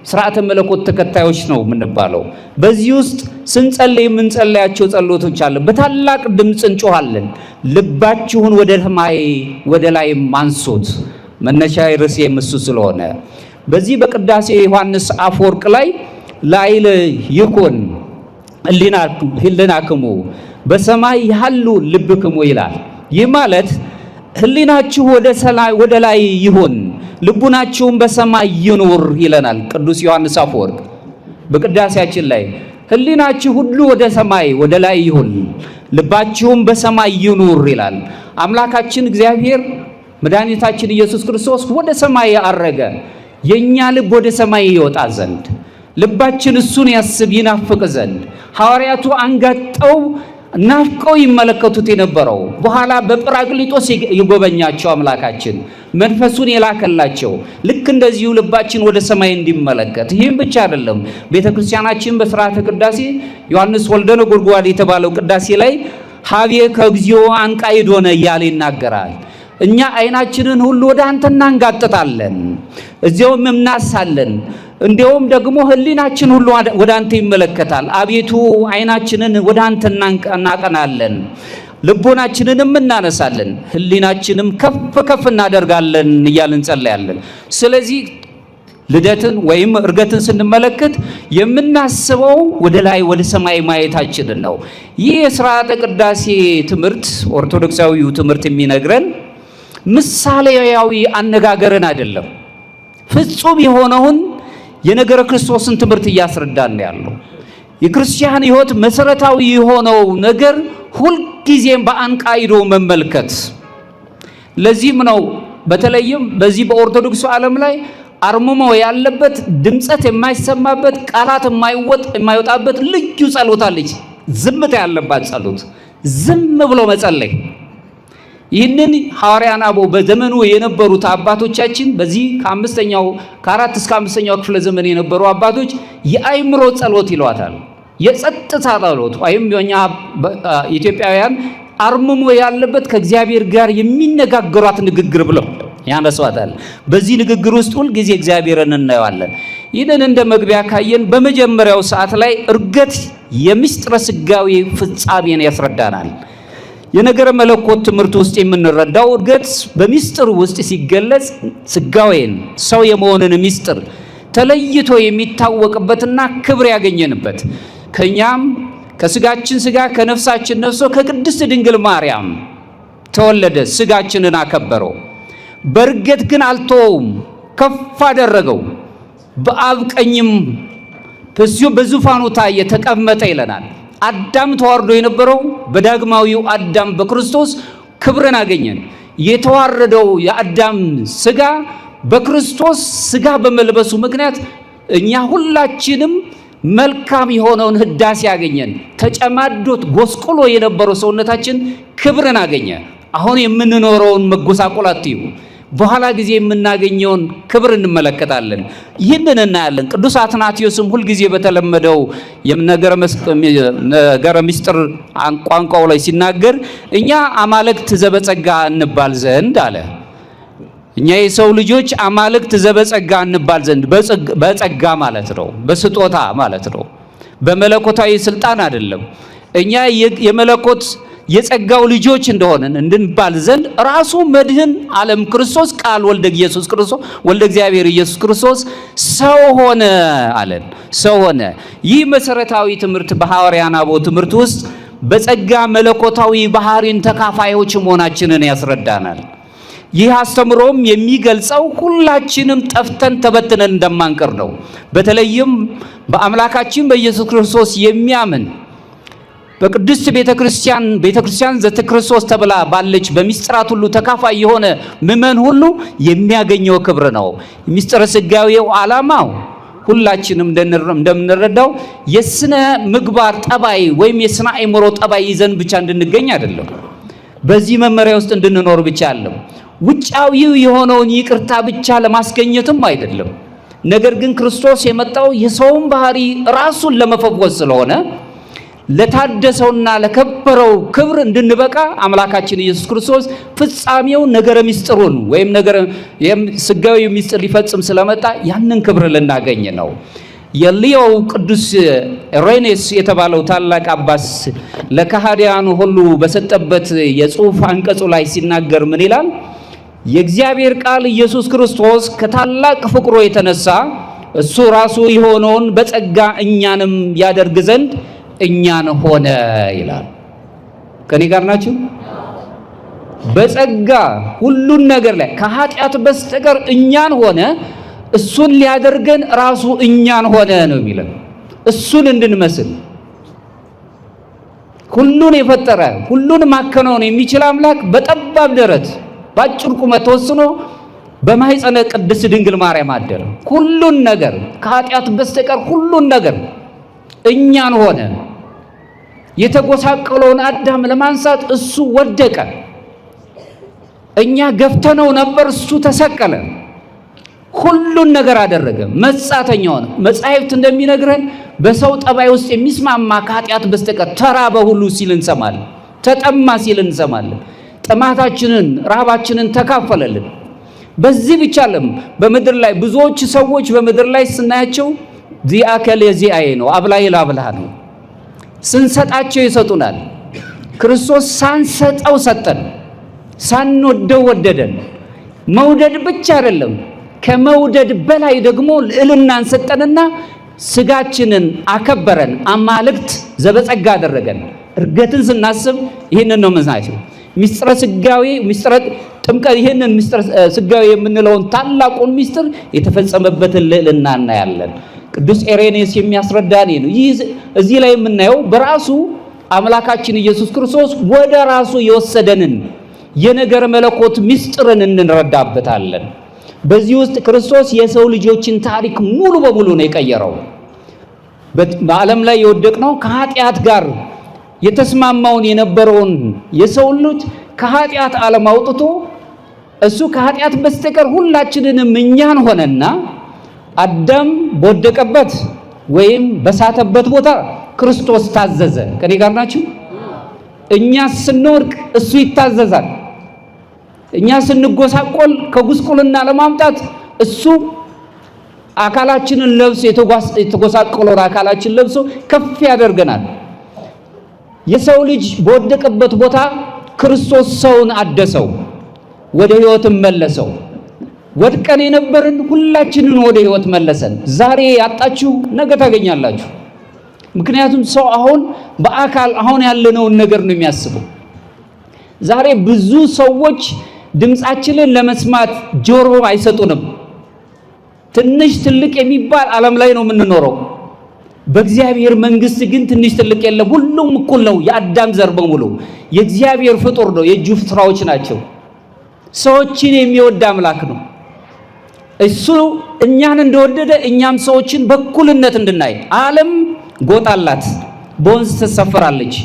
ሥርዓተ መለኮት ተከታዮች ነው የምንባለው። በዚህ ውስጥ ስንጸልይ የምንጸልያቸው ጸሎቶች አለ። በታላቅ ድምፅ እንጮሃለን። ልባችሁን ወደ ሰማይ ወደ ላይ አንሱት። መነሻ ርዕሴ እሱ ስለሆነ በዚህ በቅዳሴ ዮሐንስ አፈወርቅ ላይ ላይል ይኩን ህሊናክሙ በሰማይ ያሉ ልብክሙ ይላል። ይህ ማለት ህሊናችሁ ወደ ላይ ይሁን ልቡናችሁም በሰማይ ይኑር ይለናል ቅዱስ ዮሐንስ አፈወርቅ በቅዳሴያችን ላይ። ህሊናችሁ ሁሉ ወደ ሰማይ ወደ ላይ ይሁን ልባችሁም በሰማይ ይኑር ይላል። አምላካችን እግዚአብሔር መድኃኒታችን ኢየሱስ ክርስቶስ ወደ ሰማይ ያረገ የኛ ልብ ወደ ሰማይ ይወጣ ዘንድ ልባችን እሱን ያስብ ይናፍቅ ዘንድ ሐዋርያቱ አንጋጠው ናፍቀው ይመለከቱት የነበረው በኋላ በጳራቅሊጦስ ይጎበኛቸው አምላካችን መንፈሱን የላከላቸው ልክ እንደዚሁ ልባችን ወደ ሰማይ እንዲመለከት። ይህም ብቻ አይደለም። ቤተክርስቲያናችን በሥርዓተ ቅዳሴ ዮሐንስ ወልደ ነጎድጓድ የተባለው ቅዳሴ ላይ ሀቤ ከግዚኦ አንቃይዶነ እያለ ይናገራል። እኛ አይናችንን ሁሉ ወደ አንተ እናንጋጥጣለን፣ እዚያውም እናሳለን። እንዲያውም ደግሞ ህሊናችን ሁሉ ወደ አንተ ይመለከታል። አቤቱ ዓይናችንን ወደ አንተ እናቀናለን፣ ልቦናችንንም እናነሳለን፣ ህሊናችንም ከፍ ከፍ እናደርጋለን እያልን እንጸልያለን። ስለዚህ ልደትን ወይም እርገትን ስንመለከት የምናስበው ወደ ላይ ወደ ሰማይ ማየታችንን ነው። ይህ የሥርዓተ ቅዳሴ ትምህርት ኦርቶዶክሳዊው ትምህርት የሚነግረን ምሳሌያዊ አነጋገርን አይደለም፣ ፍጹም የሆነውን የነገረ ክርስቶስን ትምህርት እያስረዳን ያለው። የክርስቲያን ሕይወት መሰረታዊ የሆነው ነገር ሁልጊዜም በአንቃይዶ መመልከት። ለዚህም ነው በተለይም በዚህ በኦርቶዶክሱ ዓለም ላይ አርምሞ ያለበት ድምጸት የማይሰማበት ቃላት የማይወጣበት ልዩ ጸሎት አለች። ዝምታ ያለባት ጸሎት፣ ዝም ብሎ መጸለይ። ይህንን ሐዋርያን አበው በዘመኑ የነበሩት አባቶቻችን በዚህ ከአራት እስከ አምስተኛው ክፍለ ዘመን የነበሩ አባቶች የአእምሮ ጸሎት ይሏታል። የጸጥታ ጸሎት ወይም የኛ ኢትዮጵያውያን አርምሞ ያለበት ከእግዚአብሔር ጋር የሚነጋገሯት ንግግር ብለው ያነሷታል። በዚህ ንግግር ውስጥ ሁል ጊዜ እግዚአብሔርን እናየዋለን። ይህንን እንደ መግቢያ ካየን በመጀመሪያው ሰዓት ላይ እርገት የምስጢረ ሥጋዌ ፍጻሜን ያስረዳናል። የነገረ መለኮት ትምህርት ውስጥ የምንረዳው እርገት በምስጢር ውስጥ ሲገለጽ ሥጋዌን ሰው የመሆንን ምስጢር ተለይቶ የሚታወቅበትና ክብር ያገኘንበት ከኛም ከሥጋችን ሥጋ ከነፍሳችን ነፍሶ ከቅድስት ድንግል ማርያም ተወለደ፣ ሥጋችንን አከበረው። በእርገት ግን አልተወውም፣ ከፍ አደረገው፣ በአብ ቀኝም በዙፋኑ ታየ፣ ተቀመጠ ይለናል። አዳም ተዋርዶ የነበረው በዳግማዊው አዳም በክርስቶስ ክብርን አገኘን። የተዋረደው የአዳም ሥጋ በክርስቶስ ሥጋ በመልበሱ ምክንያት እኛ ሁላችንም መልካም የሆነውን ህዳሴ ያገኘን። ተጨማዶት ጎስቆሎ የነበረው ሰውነታችን ክብርን አገኘ። አሁን የምንኖረውን መጎሳቆል አትዩ፣ በኋላ ጊዜ የምናገኘውን ክብር እንመለከታለን። ይህንን እናያለን። ቅዱስ አትናቴዎስም ሁልጊዜ በተለመደው ነገረ ምስጢር ቋንቋው ላይ ሲናገር እኛ አማልክት ዘበጸጋ እንባል ዘንድ አለ። እኛ የሰው ልጆች አማልክት ዘበጸጋ እንባል ዘንድ በጸጋ ማለት ነው፣ በስጦታ ማለት ነው፣ በመለኮታዊ ስልጣን አይደለም። እኛ የመለኮት የጸጋው ልጆች እንደሆነን እንድንባል ዘንድ ራሱ መድህን ዓለም ክርስቶስ ቃል ወልደ ኢየሱስ ክርስቶስ ወልደ እግዚአብሔር ኢየሱስ ክርስቶስ ሰው ሆነ አለን። ሰው ሆነ። ይህ መሰረታዊ ትምህርት በሐዋርያን አበው ትምህርት ውስጥ በጸጋ መለኮታዊ ባህሪን ተካፋዮች መሆናችንን ያስረዳናል። ይህ አስተምሮም የሚገልጸው ሁላችንም ጠፍተን ተበትነን እንደማንቀር ነው። በተለይም በአምላካችን በኢየሱስ ክርስቶስ የሚያምን በቅድስት ቤተክርስቲያን ዘተክርስቶስ ተብላ ባለች በሚስጥራት ሁሉ ተካፋይ የሆነ ምእመን ሁሉ የሚያገኘው ክብር ነው። ሚስጥረ ሥጋዌው ዓላማው ሁላችንም እንደምንረዳው የስነ ምግባር ጠባይ ወይም የስነ አእምሮ ጠባይ ይዘን ብቻ እንድንገኝ አይደለም። በዚህ መመሪያ ውስጥ እንድንኖር ብቻ አይደለም። ውጫዊው የሆነውን ይቅርታ ብቻ ለማስገኘትም አይደለም። ነገር ግን ክርስቶስ የመጣው የሰውን ባህሪ ራሱን ለመፈወስ ስለሆነ ለታደሰውና ለከበረው ክብር እንድንበቃ አምላካችን ኢየሱስ ክርስቶስ ፍጻሜው ነገረ ምስጢሩን ወይም ነገረ ሥጋዌ ምስጢር ሊፈጽም ስለመጣ ያንን ክብር ልናገኝ ነው። የሊዮ ቅዱስ ሬኔስ የተባለው ታላቅ አባስ ለካህዲያኑ ሁሉ በሰጠበት የጽሑፍ አንቀጹ ላይ ሲናገር ምን ይላል? የእግዚአብሔር ቃል ኢየሱስ ክርስቶስ ከታላቅ ፍቅሩ የተነሳ እሱ ራሱ የሆነውን በጸጋ እኛንም ያደርግ ዘንድ እኛን ሆነ ይላል። ከኔ ጋር ናችሁ? በጸጋ ሁሉን ነገር ላይ ከኃጢአት በስተቀር እኛን ሆነ። እሱን ሊያደርገን ራሱ እኛን ሆነ ነው የሚለው። እሱን እንድንመስል ሁሉን የፈጠረ ሁሉን ማከናወን የሚችል አምላክ በጠባብ ደረት በአጭር ቁመት ተወስኖ በማኅፀነ ቅድስት ድንግል ማርያም አደረ። ሁሉን ነገር ከኃጢአት በስተቀር ሁሉን ነገር እኛን ሆነ። የተጎሳቀለውን አዳም ለማንሳት እሱ ወደቀ። እኛ ገፍተነው ነበር፣ እሱ ተሰቀለ። ሁሉን ነገር አደረገ። መጻተኛ ሆነ። መጻሕፍት እንደሚነግረን በሰው ጠባይ ውስጥ የሚስማማ ከኃጢአት በስተቀር ተራበ ሁሉ ሲል እንሰማለን። ተጠማ ሲል እንሰማለን። ጥማታችንን ረሃባችንን ተካፈለልን። በዚህ ብቻ አይደለም። በምድር ላይ ብዙዎች ሰዎች በምድር ላይ ስናያቸው ዚአከለ ዚአዬ ነው፣ አብላይ ላብላህ ነው። ስንሰጣቸው ይሰጡናል። ክርስቶስ ሳንሰጠው ሰጠን፣ ሳንወደው ወደደን። መውደድ ብቻ አይደለም፣ ከመውደድ በላይ ደግሞ ልዕልናን ሰጠንና ስጋችንን አከበረን፣ አማልክት ዘበጸጋ አደረገን። እርገትን ስናስብ ይህንን ነው የምናየው። ሚስጥረ ስጋዌ ሚስጥረ ጥምቀት ይህንን ሚስጥረ ስጋዌ የምንለውን ታላቁን ሚስጥር የተፈጸመበትን ልዕልና እናያለን። ቅዱስ ኢሬኔስ የሚያስረዳን ነው። ይህ እዚህ ላይ የምናየው በራሱ አምላካችን ኢየሱስ ክርስቶስ ወደ ራሱ የወሰደንን የነገር መለኮት ሚስጥርን እንረዳበታለን። በዚህ ውስጥ ክርስቶስ የሰው ልጆችን ታሪክ ሙሉ በሙሉ ነው የቀየረው። በዓለም ላይ የወደቅነው ከኃጢአት ጋር የተስማማውን የነበረውን የሰው ልጅ ከኃጢአት ዓለም አውጥቶ እሱ ከኃጢአት በስተቀር ሁላችንንም እኛን ሆነና አዳም በወደቀበት ወይም በሳተበት ቦታ ክርስቶስ ታዘዘ። ከኔ ጋር ናችሁ? እኛ ስንወድቅ እሱ ይታዘዛል። እኛ ስንጎሳቆል ከጉስቁልና ለማምጣት እሱ አካላችንን ለብሶ የተጎሳቆለውን አካላችን ለብሶ ከፍ ያደርገናል። የሰው ልጅ በወደቀበት ቦታ ክርስቶስ ሰውን አደሰው፣ ወደ ሕይወት መለሰው። ወድቀን የነበርን ሁላችንን ወደ ሕይወት መለሰን። ዛሬ ያጣችሁ ነገ ታገኛላችሁ። ምክንያቱም ሰው አሁን በአካል አሁን ያለነውን ነገር ነው የሚያስበው። ዛሬ ብዙ ሰዎች ድምጻችንን ለመስማት ጆሮ አይሰጡንም። ትንሽ ትልቅ የሚባል ዓለም ላይ ነው የምንኖረው። በእግዚአብሔር መንግስት ግን ትንሽ ትልቅ የለም። ሁሉም እኩል ነው። የአዳም ዘር በሙሉ የእግዚአብሔር ፍጡር ነው፣ የእጁ ስራዎች ናቸው። ሰዎችን የሚወድ አምላክ ነው። እሱ እኛን እንደወደደ እኛም ሰዎችን በእኩልነት እንድናይ። ዓለም ጎጥ አላት፣ በወንዝ ትሰፈራለች፣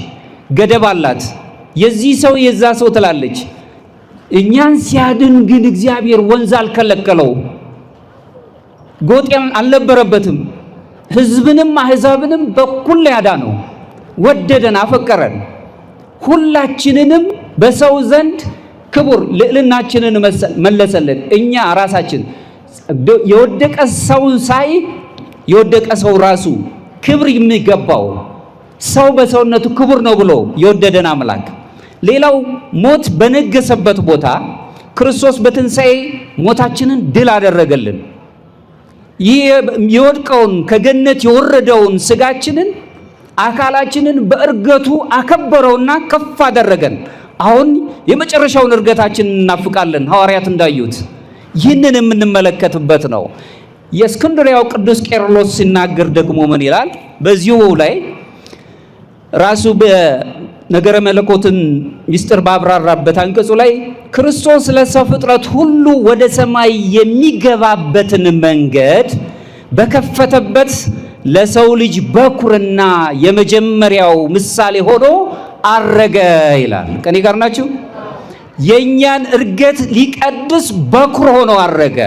ገደብ አላት። የዚህ ሰው የዛ ሰው ትላለች። እኛን ሲያድን ግን እግዚአብሔር ወንዝ አልከለከለው፣ ጎጥ አልነበረበትም። ሕዝብንም አሕዛብንም በኩል ያዳነው፣ ወደደን፣ አፈቀረን። ሁላችንንም በሰው ዘንድ ክቡር ልዕልናችንን መለሰልን። እኛ ራሳችን የወደቀ ሰውን ሳይ የወደቀ ሰው ራሱ ክብር የሚገባው ሰው በሰውነቱ ክቡር ነው ብሎ የወደደን አምላክ። ሌላው ሞት በነገሰበት ቦታ ክርስቶስ በትንሣኤ ሞታችንን ድል አደረገልን። ይህ የወድቀውን ከገነት የወረደውን ስጋችንን አካላችንን በእርገቱ አከበረውና ከፍ አደረገን። አሁን የመጨረሻውን እርገታችንን እናፍቃለን። ሐዋርያት እንዳዩት ይህንን የምንመለከትበት ነው። የእስክንድርያው ቅዱስ ቄርሎስ ሲናገር ደግሞ ምን ይላል? በዚሁ ላይ ራሱ በነገረ መለኮትን ምስጢር ባብራራበት አንቀጹ ላይ ክርስቶስ ለሰው ፍጥረት ሁሉ ወደ ሰማይ የሚገባበትን መንገድ በከፈተበት ለሰው ልጅ በኩርና የመጀመሪያው ምሳሌ ሆኖ አረገ ይላል። ከኔ ጋር ናችሁ? የኛን እርገት ሊቀድስ በኩር ሆኖ አረገ።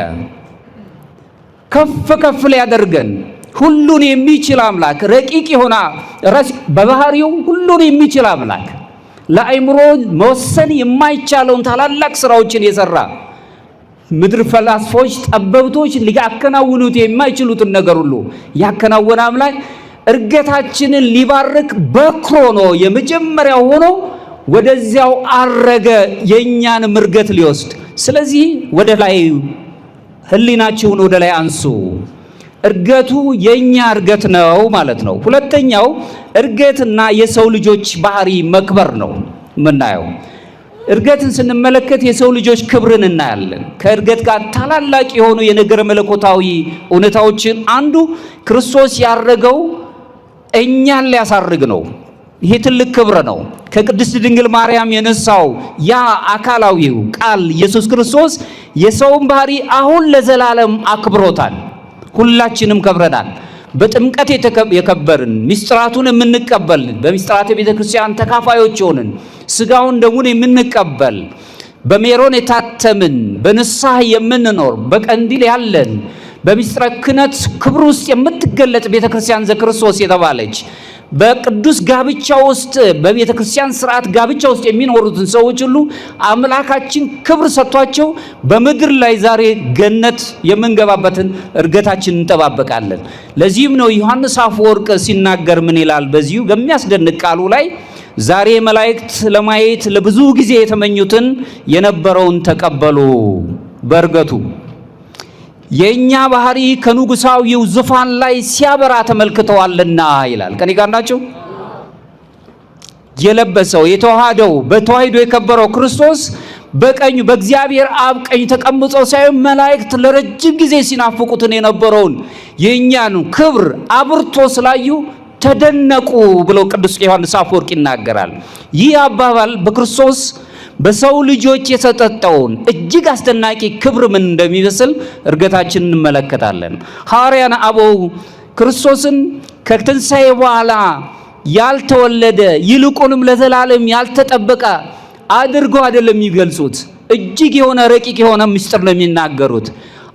ከፍ ከፍ ሊያደርገን ሁሉን የሚችል አምላክ፣ ረቂቅ የሆነ በባህሪው ሁሉን የሚችል አምላክ፣ ለአእምሮ መወሰን የማይቻለውን ታላላቅ ስራዎችን የሰራ ምድር ፈላስፎች፣ ጠበብቶች ሊያከናውኑት የማይችሉትን ነገር ሁሉ ያከናወነ አምላክ እርገታችንን ሊባርክ በኩር ሆኖ የመጀመሪያው ሆኖ ወደዚያው አረገ፣ የኛን እርገት ሊወስድ። ስለዚህ ወደ ላይ ህሊናችሁን ወደ ላይ አንሱ። እርገቱ የኛ እርገት ነው ማለት ነው። ሁለተኛው እርገትና የሰው ልጆች ባህሪ መክበር ነው የምናየው። እርገትን ስንመለከት የሰው ልጆች ክብርን እናያለን። ከእርገት ጋር ታላላቅ የሆኑ የነገረ መለኮታዊ እውነታዎችን አንዱ ክርስቶስ ያረገው እኛን ሊያሳርግ ነው። ይሄ ትልቅ ክብር ነው። ከቅድስት ድንግል ማርያም የነሳው ያ አካላዊው ቃል ኢየሱስ ክርስቶስ የሰውን ባህሪ አሁን ለዘላለም አክብሮታል። ሁላችንም ከብረናል። በጥምቀት የከበርን ምስጢራቱን የምንቀበል በምስጢራተ ቤተ ክርስቲያን ተካፋዮች ሆንን ስጋውን ደሙን የምንቀበል በሜሮን የታተምን በንስሐ የምንኖር በቀንዲል ያለን በምስጢረ ክህነት ክብር ውስጥ የምትገለጥ ቤተ ክርስቲያን ዘክርስቶስ የተባለች በቅዱስ ጋብቻ ውስጥ በቤተ ክርስቲያን ሥርዓት ጋብቻ ውስጥ የሚኖሩትን ሰዎች ሁሉ አምላካችን ክብር ሰጥቷቸው በምድር ላይ ዛሬ ገነት የምንገባበትን እርገታችን እንጠባበቃለን። ለዚህም ነው ዮሐንስ አፈወርቅ ሲናገር ምን ይላል? በዚሁ በሚያስደንቅ ቃሉ ላይ ዛሬ መላእክት ለማየት ለብዙ ጊዜ የተመኙትን የነበረውን ተቀበሉ በእርገቱ የኛ ባህሪ ከንጉሳዊው ዙፋን ላይ ሲያበራ ተመልክተዋልና ይላል። ከኔ ጋር ናቸው። የለበሰው የተዋሃደው በተዋሂዶ የከበረው ክርስቶስ በቀኙ በእግዚአብሔር አብ ቀኝ ተቀምጦ ሳይሆን መላእክት ለረጅም ጊዜ ሲናፍቁትን የነበረውን የኛን ክብር አብርቶ ስላዩ ተደነቁ ብሎ ቅዱስ ዮሐንስ አፈወርቅ ይናገራል። ይህ አባባል በክርስቶስ በሰው ልጆች የተሰጠውን እጅግ አስደናቂ ክብር ምን እንደሚመስል እርገታችንን እንመለከታለን። ሐዋርያን አበው ክርስቶስን ከትንሣኤ በኋላ ያልተወለደ ይልቁንም ለዘላለም ያልተጠበቀ አድርገው አይደለም የሚገልጹት። እጅግ የሆነ ረቂቅ የሆነ ምስጢር ነው የሚናገሩት።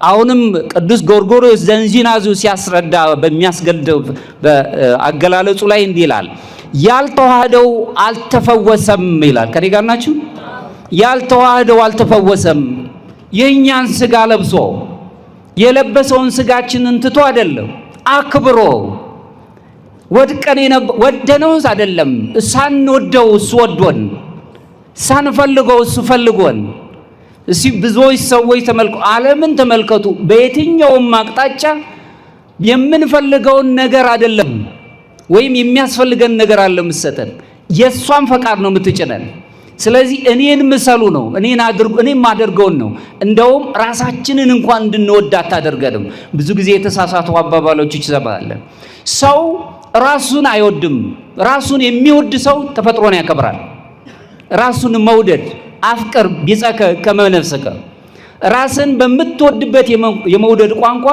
አሁንም ቅዱስ ጎርጎርዮስ ዘንዚናዙ ሲያስረዳ በሚያስገድደው በአገላለጹ ላይ እንዲህ ይላል፣ ያልተዋህደው አልተፈወሰም ይላል። ከኔ ጋር ናችሁ? ያልተዋህደው አልተፈወሰም። የእኛን ስጋ ለብሶ የለበሰውን ስጋችንን ትቶ አይደለም፣ አክብሮ ወደነውስ አይደለም፣ ሳንወደው እሱ ወዶን፣ ሳንፈልገው እሱ ፈልጎን። እሺ ብዙዎች ሰዎች ዓለምን ተመልከቱ። በየትኛውም አቅጣጫ የምንፈልገውን ነገር አይደለም ወይም የሚያስፈልገን ነገር አለ የምትሰጠን፣ የእሷን ፈቃድ ነው የምትጭነን። ስለዚህ እኔን ምሰሉ ነው፣ እኔን ማደርገውን ነው። እንደውም ራሳችንን እንኳን እንድንወድ አታደርገንም። ብዙ ጊዜ የተሳሳቱ አባባሎች ይሰማለን። ሰው ራሱን አይወድም። ራሱን የሚወድ ሰው ተፈጥሮን ያከብራል። ራሱን መውደድ አፍቅር ቢጸከ ከመነፍስከ፣ ራስን በምትወድበት የመውደድ ቋንቋ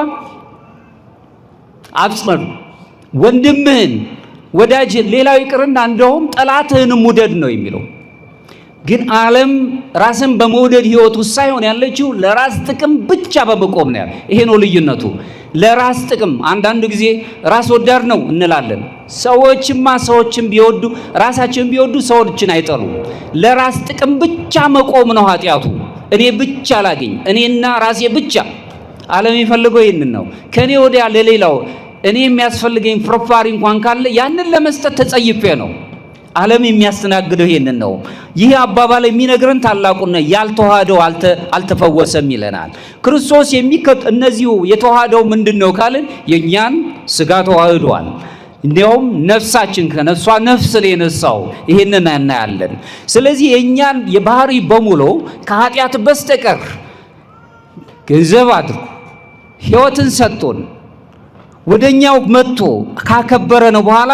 አብጽመር ወንድምህን ወዳጅን፣ ሌላው ይቅርና እንደውም ጠላትህንም ውደድ ነው የሚለው። ግን ዓለም ራስን በመውደድ ህይወት ውስጥ ሳይሆን ያለችው ለራስ ጥቅም ብቻ በመቆም ነው። ይሄ ነው ልዩነቱ። ለራስ ጥቅም አንዳንድ ጊዜ ራስ ወዳድ ነው እንላለን። ሰዎችን ቢወዱ ራሳቸውን ቢወዱ ሰዎችን አይጠሉ። ለራስ ጥቅም ብቻ መቆም ነው ኃጢአቱ። እኔ ብቻ ላገኝ፣ እኔና ራሴ ብቻ። ዓለም የሚፈልገው ይህንን ነው። ከኔ ወዲያ ለሌላው እኔ የሚያስፈልገኝ ፍርፋሪ እንኳን ካለ ያንን ለመስጠት ተጸይፌ ነው። ዓለም የሚያስተናግደው ይሄንን ነው። ይህ አባባል የሚነግረን ታላቁና ያልተዋሃደው አልተፈወሰም ይለናል። ክርስቶስ እነዚሁ የተዋሃደው ምንድነው ካልን የኛን ስጋ ተዋህዷል። እንዲያውም ነፍሳችን ከነፍሷ ነፍስ የነሳው ይሄንን እናያለን። ስለዚህ የኛን የባህሪ በሙሉ ከኃጢአት በስተቀር ገንዘብ አድርጎ ሕይወትን ሰጥቶን ወደኛው መጥቶ ካከበረ ነው በኋላ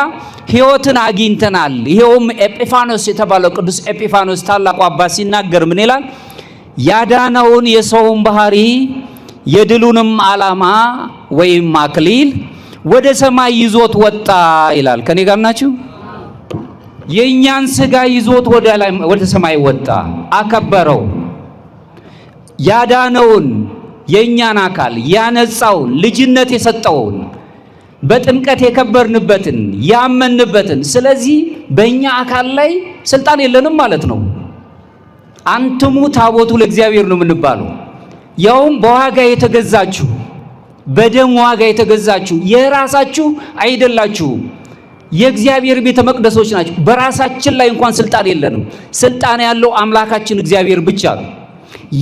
ሕይወትን አግኝተናል። ይሄውም ኤጲፋኖስ የተባለው ቅዱስ ኤጲፋኖስ ታላቁ አባት ሲናገር ምን ይላል? ያዳነውን የሰውን ባህሪ የድሉንም ዓላማ ወይም አክሊል ወደ ሰማይ ይዞት ወጣ ይላል። ከኔ ጋር ናችሁ? የኛን ስጋ ይዞት ወደ ሰማይ ወጣ፣ አከበረው። ያዳነውን የኛን አካል ያነጻውን ልጅነት የሰጠውን በጥምቀት የከበርንበትን ያመንበትን። ስለዚህ በእኛ አካል ላይ ስልጣን የለንም ማለት ነው። አንትሙ ታቦቱ ለእግዚአብሔር ነው የምንባለው። ያውም በዋጋ የተገዛችሁ በደም ዋጋ የተገዛችሁ የራሳችሁ አይደላችሁም፣ የእግዚአብሔር ቤተ መቅደሶች ናችሁ። በራሳችን ላይ እንኳን ስልጣን የለንም። ስልጣን ያለው አምላካችን እግዚአብሔር ብቻ ነው።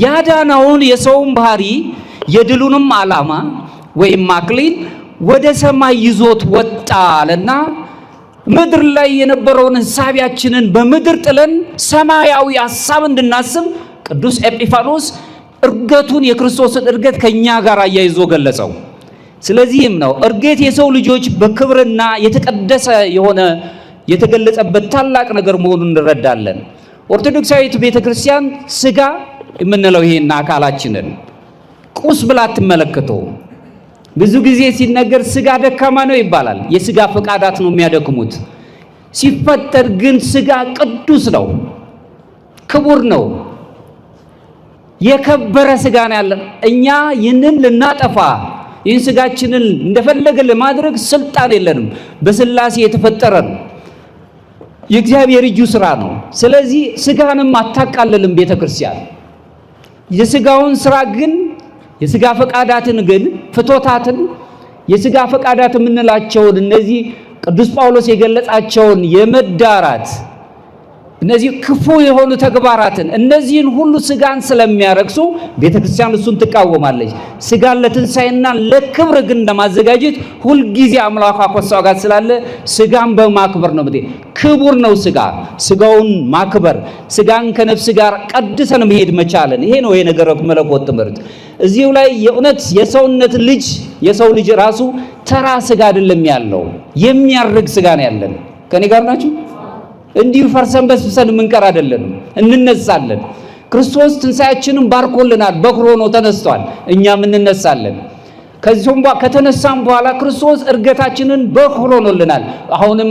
ያዳነውን የሰውን ባህሪ የድሉንም ዓላማ ወይም አክሊል ወደ ሰማይ ይዞት ወጣ አለና ምድር ላይ የነበረውን ሐሳቢያችንን በምድር ጥለን ሰማያዊ ሐሳብ እንድናስብ ቅዱስ ኤጲፋኖስ እርገቱን የክርስቶስን እርገት ከኛ ጋር አያይዞ ገለጸው። ስለዚህም ነው እርገት የሰው ልጆች በክብርና የተቀደሰ የሆነ የተገለጸበት ታላቅ ነገር መሆኑን እንረዳለን። ኦርቶዶክሳዊት ቤተክርስቲያን ስጋ የምንለው ይሄን አካላችንን ቁስ ብላ አትመለከተው። ብዙ ጊዜ ሲነገር ስጋ ደካማ ነው ይባላል። የስጋ ፈቃዳት ነው የሚያደክሙት። ሲፈጠር ግን ስጋ ቅዱስ ነው፣ ክቡር ነው፣ የከበረ ስጋ ነው ያለን። እኛ ይህንን ልናጠፋ ይህን ስጋችንን እንደፈለገ ለማድረግ ስልጣን የለንም። በስላሴ የተፈጠረ ነው። የእግዚአብሔር እጁ ስራ ነው። ስለዚህ ስጋንም አታቃለልም ቤተክርስቲያን። የስጋውን ስራ ግን የስጋ ፈቃዳትን ግን ፍቶታትን የስጋ ፈቃዳት የምንላቸውን እነዚህ ቅዱስ ጳውሎስ የገለጻቸውን የመዳራት እነዚህ ክፉ የሆኑ ተግባራትን እነዚህን ሁሉ ስጋን ስለሚያረክሱ ቤተክርስቲያን እሱን ትቃወማለች። ስጋን ለትንሳኤና ለክብር ግን ለማዘጋጀት ሁሉ ጊዜ አምላኳ ከሷ ጋር ስላለ ስጋን በማክበር ነው። ክቡር ነው ስጋ። ስጋውን ማክበር ስጋን ከነፍስ ጋር ቀድሰን መሄድ መቻለን። ይሄ ነው የነገረ መለኮት ትምህርት። እዚሁ ላይ የእውነት የሰው ልጅ ራሱ ተራ ስጋ አይደለም ያለው፣ የሚያርግ ስጋ ነው ያለን። ከኔ ጋር ናችሁ? እንዲሁ ፈርሰን በስብሰን የምንቀር አይደለንም፣ እንነሳለን። ክርስቶስ ትንሳኤያችንን ባርኮልናል፣ በኩር ሆኖ ተነስቷል። እኛም እንነሳለን። ከዚህም ከተነሳም በኋላ ክርስቶስ እርገታችንን በኩር ሆኖልናል። አሁንም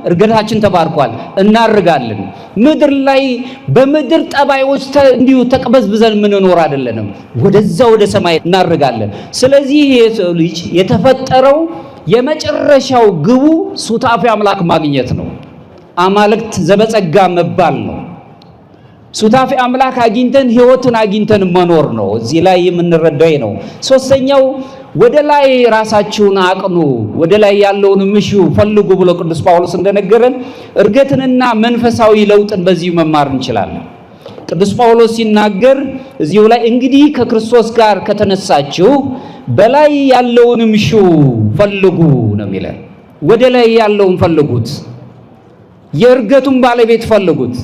እርገታችን ተባርኳል፣ እናርጋለን። ምድር ላይ በምድር ጠባዮች እንዲሁ ተቀበዝብዘን የምንኖር አይደለንም፣ ወደዛ ወደ ሰማይ እናርጋለን። ስለዚህ የሰው ልጅ የተፈጠረው የመጨረሻው ግቡ ሱታፌ አምላክ ማግኘት ነው። አማልክት ዘበጸጋ መባል ነው። ሱታፌ አምላክ አግኝተን ሕይወትን አግኝተን መኖር ነው። እዚህ ላይ የምንረዳው ነው። ሶስተኛው ወደ ላይ ራሳችሁን አቅኑ፣ ወደ ላይ ያለውን ምሹ ፈልጉ ብሎ ቅዱስ ጳውሎስ እንደነገረን እርገትንና መንፈሳዊ ለውጥን በዚህ መማር እንችላለን። ቅዱስ ጳውሎስ ሲናገር እዚሁ ላይ እንግዲህ ከክርስቶስ ጋር ከተነሳችሁ በላይ ያለውን ምሹ ፈልጉ ነው የሚለን። ወደ ላይ ያለውን ፈልጉት፣ የእርገቱን ባለቤት ፈልጉት።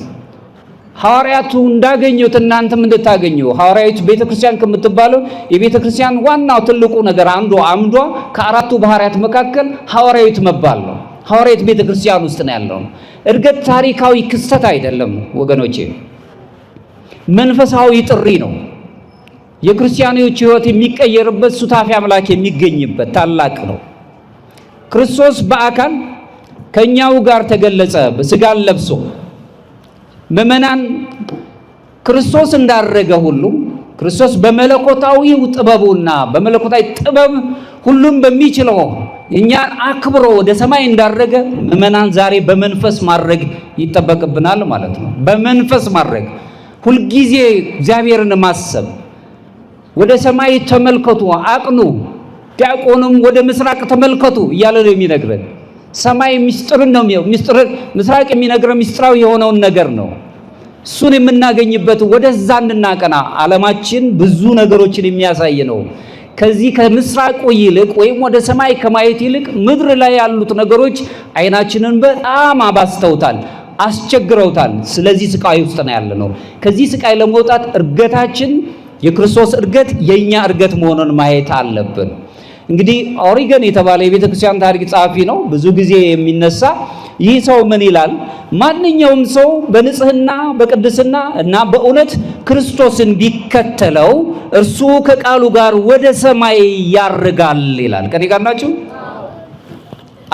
ሐዋርያቱ እንዳገኙት እናንተም እንድታገኙ። ሐዋርያዊት ቤተክርስቲያን ከምትባለው የቤተክርስቲያን ዋናው ትልቁ ነገር አምዷ ከአራቱ ባህሪያት መካከል ሐዋርያዊት መባል ነው። ሐዋርያዊት ቤተክርስቲያን ውስጥ ነው ያለው። እርገት ታሪካዊ ክስተት አይደለም ወገኖቼ፣ መንፈሳዊ ጥሪ ነው። የክርስቲያኖች ሕይወት የሚቀየርበት ሱታፌ አምላክ የሚገኝበት ታላቅ ነው። ክርስቶስ በአካል ከኛው ጋር ተገለጸ በስጋን ለብሶ። ምእመናን ክርስቶስ እንዳረገ ሁሉ ክርስቶስ በመለኮታዊው ጥበቡና በመለኮታዊ ጥበብ ሁሉም በሚችለው እኛን አክብሮ ወደ ሰማይ እንዳረገ ምእመናን ዛሬ በመንፈስ ማድረግ ይጠበቅብናል ማለት ነው። በመንፈስ ማድረግ ሁልጊዜ እግዚአብሔርን ማሰብ። ወደ ሰማይ ተመልከቱ አቅኑ፣ ዲያቆንም ወደ ምስራቅ ተመልከቱ እያለ ነው የሚነግረን። ሰማይ ምስጢርን ነው ምስራቅ የሚነግረን ምስጢራዊ የሆነውን ነገር ነው። እሱን የምናገኝበት ወደዛ እንድናቀና ዓለማችን ብዙ ነገሮችን የሚያሳይ ነው። ከዚህ ከምስራቁ ይልቅ ወይም ወደ ሰማይ ከማየት ይልቅ ምድር ላይ ያሉት ነገሮች አይናችንን በጣም አባስተውታል፣ አስቸግረውታል። ስለዚህ ስቃይ ውስጥ ነው ያለነው። ከዚህ ስቃይ ለመውጣት እርገታችን የክርስቶስ እርገት የኛ እርገት መሆኑን ማየት አለብን። እንግዲህ ኦሪገን የተባለ የቤተክርስቲያን ታሪክ ጸሐፊ ነው፣ ብዙ ጊዜ የሚነሳ ይህ ሰው ምን ይላል? ማንኛውም ሰው በንጽህና በቅድስና እና በእውነት ክርስቶስን ቢከተለው እርሱ ከቃሉ ጋር ወደ ሰማይ ያርጋል ይላል። ከኔ ጋር ናችሁ?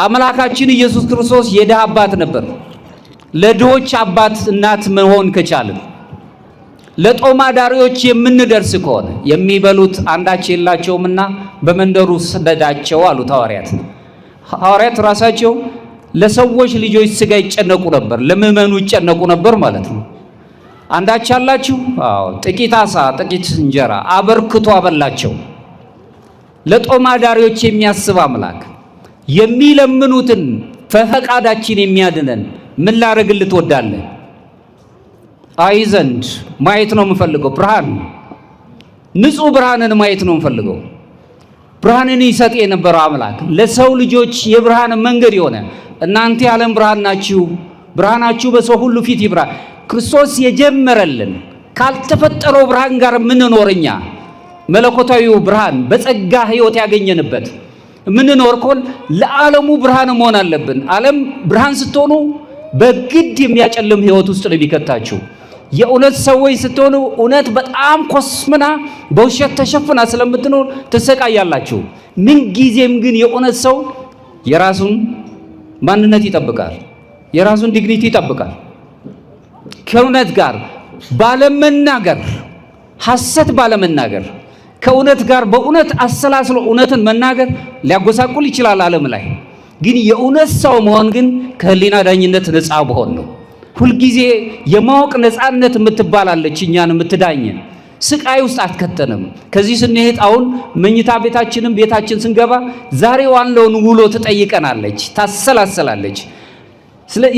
አምላካችን ኢየሱስ ክርስቶስ የድሃ አባት ነበር። ለድሆች አባት እናት መሆን ከቻልን ለጦማ ዳሪዎች የምንደርስ ከሆነ የሚበሉት አንዳች የላቸውምና በመንደሩ ሰደዳቸው አሉት ሐዋርያት። ሐዋርያት ራሳቸው ለሰዎች ልጆች ስጋ ይጨነቁ ነበር፣ ለምእመኑ ይጨነቁ ነበር ማለት ነው። አንዳች አላችሁ? አዎ፣ ጥቂት አሳ ጥቂት እንጀራ አበርክቶ አበላቸው። ለጦማ ዳሪዎች የሚያስብ አምላክ የሚለምኑትን በፈቃዳችን የሚያድነን ምን ላደርግልህ ትወዳለህ? አይ ዘንድ ማየት ነው የምፈልገው። ብርሃን ንጹህ ብርሃንን ማየት ነው የምፈልገው። ብርሃንን ይሰጥ የነበረው አምላክ ለሰው ልጆች የብርሃን መንገድ የሆነ እናንተ የዓለም ብርሃን ናችሁ፣ ብርሃናችሁ በሰው ሁሉ ፊት ይብራ። ክርስቶስ የጀመረልን ካልተፈጠረው ብርሃን ጋር የምንኖርኛ መለኮታዊው ብርሃን በጸጋ ሕይወት ያገኘንበት የምንኖር ኮል ለዓለሙ ብርሃን መሆን አለብን። ዓለም ብርሃን ስትሆኑ በግድ የሚያጨልም ሕይወት ውስጥ ነው የሚከታችሁ። የእውነት ሰዎች ስትሆኑ እውነት በጣም ኮስምና በውሸት ተሸፍና ስለምትኖር ትሰቃያላችሁ። ምን ጊዜም ግን የእውነት ሰው የራሱን ማንነት ይጠብቃል፣ የራሱን ዲግኒቲ ይጠብቃል። ከእውነት ጋር ባለመናገር፣ ሐሰት ባለመናገር፣ ከእውነት ጋር በእውነት አሰላስሎ እውነትን መናገር ሊያጎሳቁል ይችላል ዓለም ላይ። ግን የእውነት ሰው መሆን ግን ከህሊና ዳኝነት ነፃ መሆን ነው። ሁልጊዜ የማወቅ ነፃነት የምትባላለች እኛን የምትዳኘን ስቃይ ውስጥ አትከተንም። ከዚህ ስንሄድ አሁን መኝታ ቤታችን ስንገባ ዛሬ ዋለውን ውሎ ትጠይቀናለች፣ ታሰላሰላለች።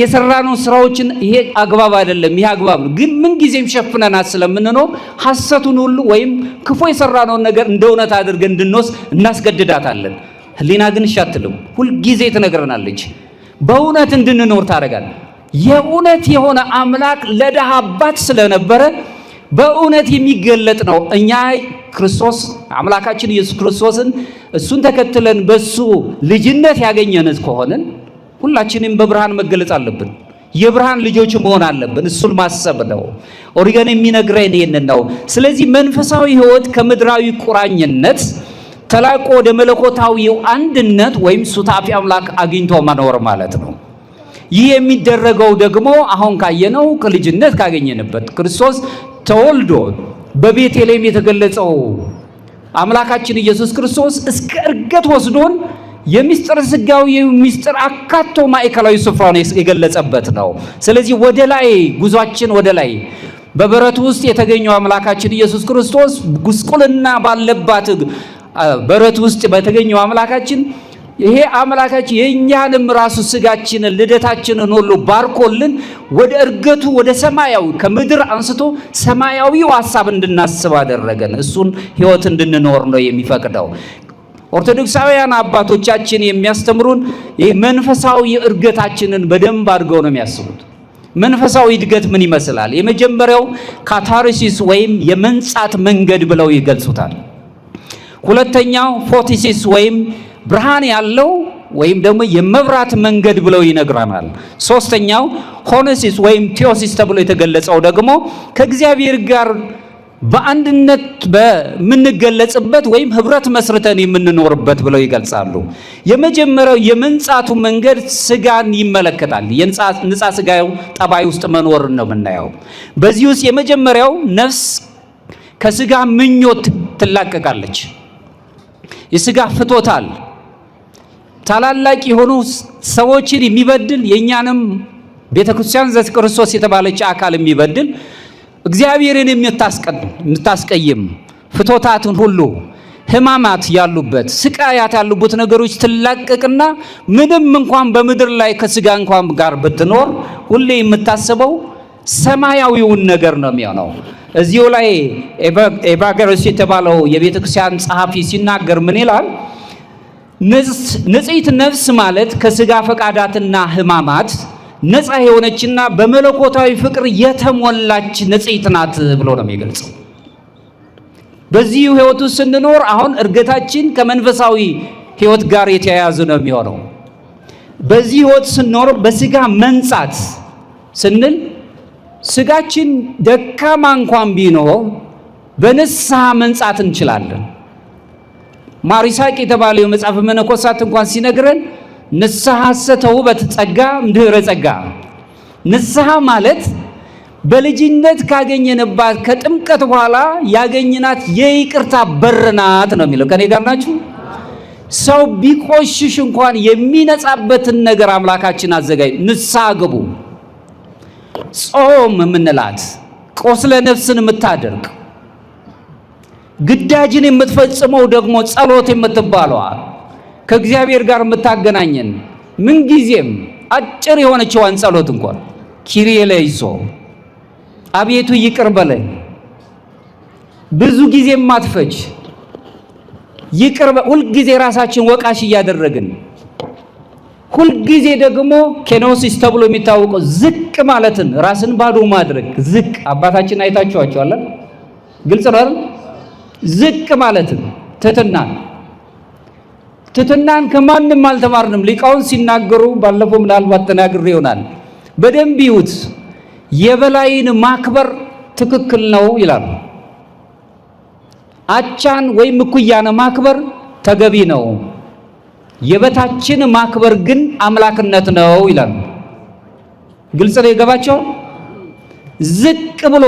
የሰራነው ስራዎችን ይሄ አግባብ አይደለም፣ ይሄ አግባብ ነው። ግን ምን ጊዜም ሸፍነናት ስለምንኖር ሐሰቱን ሁሉ ወይም ክፉ የሰራነውን ነገር እንደ እውነት አድርገን እንድንወስድ እናስገድዳታለን። ህሊና ግን እሺ አትልም፣ ሁልጊዜ ትነግረናለች፣ በእውነት እንድንኖር ታደርጋለች። የእውነት የሆነ አምላክ ለድሃ አባት ስለነበረ በእውነት የሚገለጥ ነው። እኛ ክርስቶስ አምላካችን ኢየሱስ ክርስቶስን እሱን ተከትለን በሱ ልጅነት ያገኘን ከሆነን ሁላችንም በብርሃን መገለጽ አለብን። የብርሃን ልጆች መሆን አለብን። እሱን ማሰብ ነው። ኦሪገን የሚነግረን ይሄንን ነው። ስለዚህ መንፈሳዊ ህይወት ከምድራዊ ቁራኝነት ተላቆ ወደ መለኮታዊው አንድነት ወይም ሱታፊ አምላክ አግኝቶ መኖር ማለት ነው። ይህ የሚደረገው ደግሞ አሁን ካየነው ከልጅነት ካገኘንበት ክርስቶስ ተወልዶ በቤተልሔም የተገለጸው አምላካችን ኢየሱስ ክርስቶስ እስከ ዕርገት ወስዶን የሚስጥር ስጋዊ ሚስጥር አካቶ ማዕከላዊ ስፍራውን የገለጸበት ነው። ስለዚህ ወደ ላይ ጉዟችን ወደ ላይ በበረቱ ውስጥ የተገኘው አምላካችን ኢየሱስ ክርስቶስ ጉስቁልና ባለባት በረት ውስጥ በተገኘው አምላካችን ይሄ አምላካችን የኛንም ራሱ ስጋችንን ልደታችንን ሁሉ ባርኮልን ወደ ዕርገቱ ወደ ሰማያዊ ከምድር አንስቶ ሰማያዊው ሐሳብ እንድናስብ አደረገን። እሱን ህይወት እንድንኖር ነው የሚፈቅደው። ኦርቶዶክሳውያን አባቶቻችን የሚያስተምሩን ይሄ መንፈሳዊ ዕርገታችንን በደንብ አድርገው ነው የሚያስቡት። መንፈሳዊ እድገት ምን ይመስላል? የመጀመሪያው ካታርሲስ ወይም የመንጻት መንገድ ብለው ይገልጹታል። ሁለተኛው ፎቲሲስ ወይም ብርሃን ያለው ወይም ደግሞ የመብራት መንገድ ብለው ይነግራናል። ሶስተኛው ሆነሲስ ወይም ቴዎሲስ ተብሎ የተገለጸው ደግሞ ከእግዚአብሔር ጋር በአንድነት በምንገለጽበት ወይም ህብረት መስርተን የምንኖርበት ብለው ይገልጻሉ። የመጀመሪያው የመንጻቱ መንገድ ስጋን ይመለከታል። የንጻ ስጋው ጠባይ ውስጥ መኖር ነው የምናየው። በዚህ ውስጥ የመጀመሪያው ነፍስ ከስጋ ምኞት ትላቀቃለች። የስጋ ፍቶታል ታላላቅ የሆኑ ሰዎችን የሚበድል የኛንም ቤተክርስቲያን ዘክርስቶስ የተባለች አካል የሚበድል እግዚአብሔርን የምታስቀይም ፍቶታትን ሁሉ ህማማት ያሉበት ስቃያት ያሉበት ነገሮች ትላቀቅና ምንም እንኳን በምድር ላይ ከስጋ እንኳን ጋር ብትኖር ሁሌ የምታስበው ሰማያዊውን ነገር ነው የሚሆነው። እዚሁ ላይ ኤቫገረስ የተባለው የቤተክርስቲያን ጸሐፊ ሲናገር ምን ይላል? ንጽሕት ነፍስ ማለት ከስጋ ፈቃዳትና ህማማት ነፃ የሆነችና በመለኮታዊ ፍቅር የተሞላች ንጽሕት ናት ብሎ ነው የሚገልጸው። በዚህ ህይወት ውስጥ ስንኖር አሁን ዕርገታችን ከመንፈሳዊ ህይወት ጋር የተያያዘ ነው የሚሆነው። በዚህ ህይወት ስንኖር በስጋ መንጻት ስንል ስጋችን ደካማ እንኳን ቢኖር በንስሐ መንጻት እንችላለን። ማሪሳቅ የተባለው የመጽሐፍ መነኮሳት እንኳን ሲነግረን ንስሐ ተውበት ጸጋ እምድኅረ ጸጋ። ንስሐ ማለት በልጅነት ካገኘንባት ከጥምቀት በኋላ ያገኘናት የይቅርታ በር ናት ነው የሚለው። ከኔ ጋር ናችሁ? ሰው ቢቆሽሽ እንኳን የሚነጻበትን ነገር አምላካችን አዘጋጅ። ንስሐ ግቡ። ጾም የምንላት ቆስለ ነፍስን የምታደርግ ግዳጅን የምትፈጽመው ደግሞ ጸሎት የምትባለዋ ከእግዚአብሔር ጋር የምታገናኘን ምን ጊዜም አጭር የሆነችዋን ጸሎት እንኳን ኪሪየ ለይሶን አቤቱ ይቅር በለኝ ብዙ ጊዜ ማትፈጅ ይቅር ሁል ጊዜ ራሳችን ወቃሽ እያደረግን ሁል ጊዜ ደግሞ ኬኖሲስ ተብሎ የሚታወቀው ዝቅ ማለትን ራስን ባዶ ማድረግ ዝቅ አባታችን አይታችኋቸዋል። ግልጽ ነው አይደል? ዝቅ ማለትን ትሕትናን ከማንም አልተማርንም። ሊቃውን ሲናገሩ ባለፈው ምናልባት ተናግሬ ይሆናል። በደንብ ይዩት። የበላይን ማክበር ትክክል ነው ይላሉ። አቻን ወይም እኩያን ማክበር ተገቢ ነው። የበታችን ማክበር ግን አምላክነት ነው ይላሉ። ግልጽ ነው? የገባቸው ዝቅ ብሎ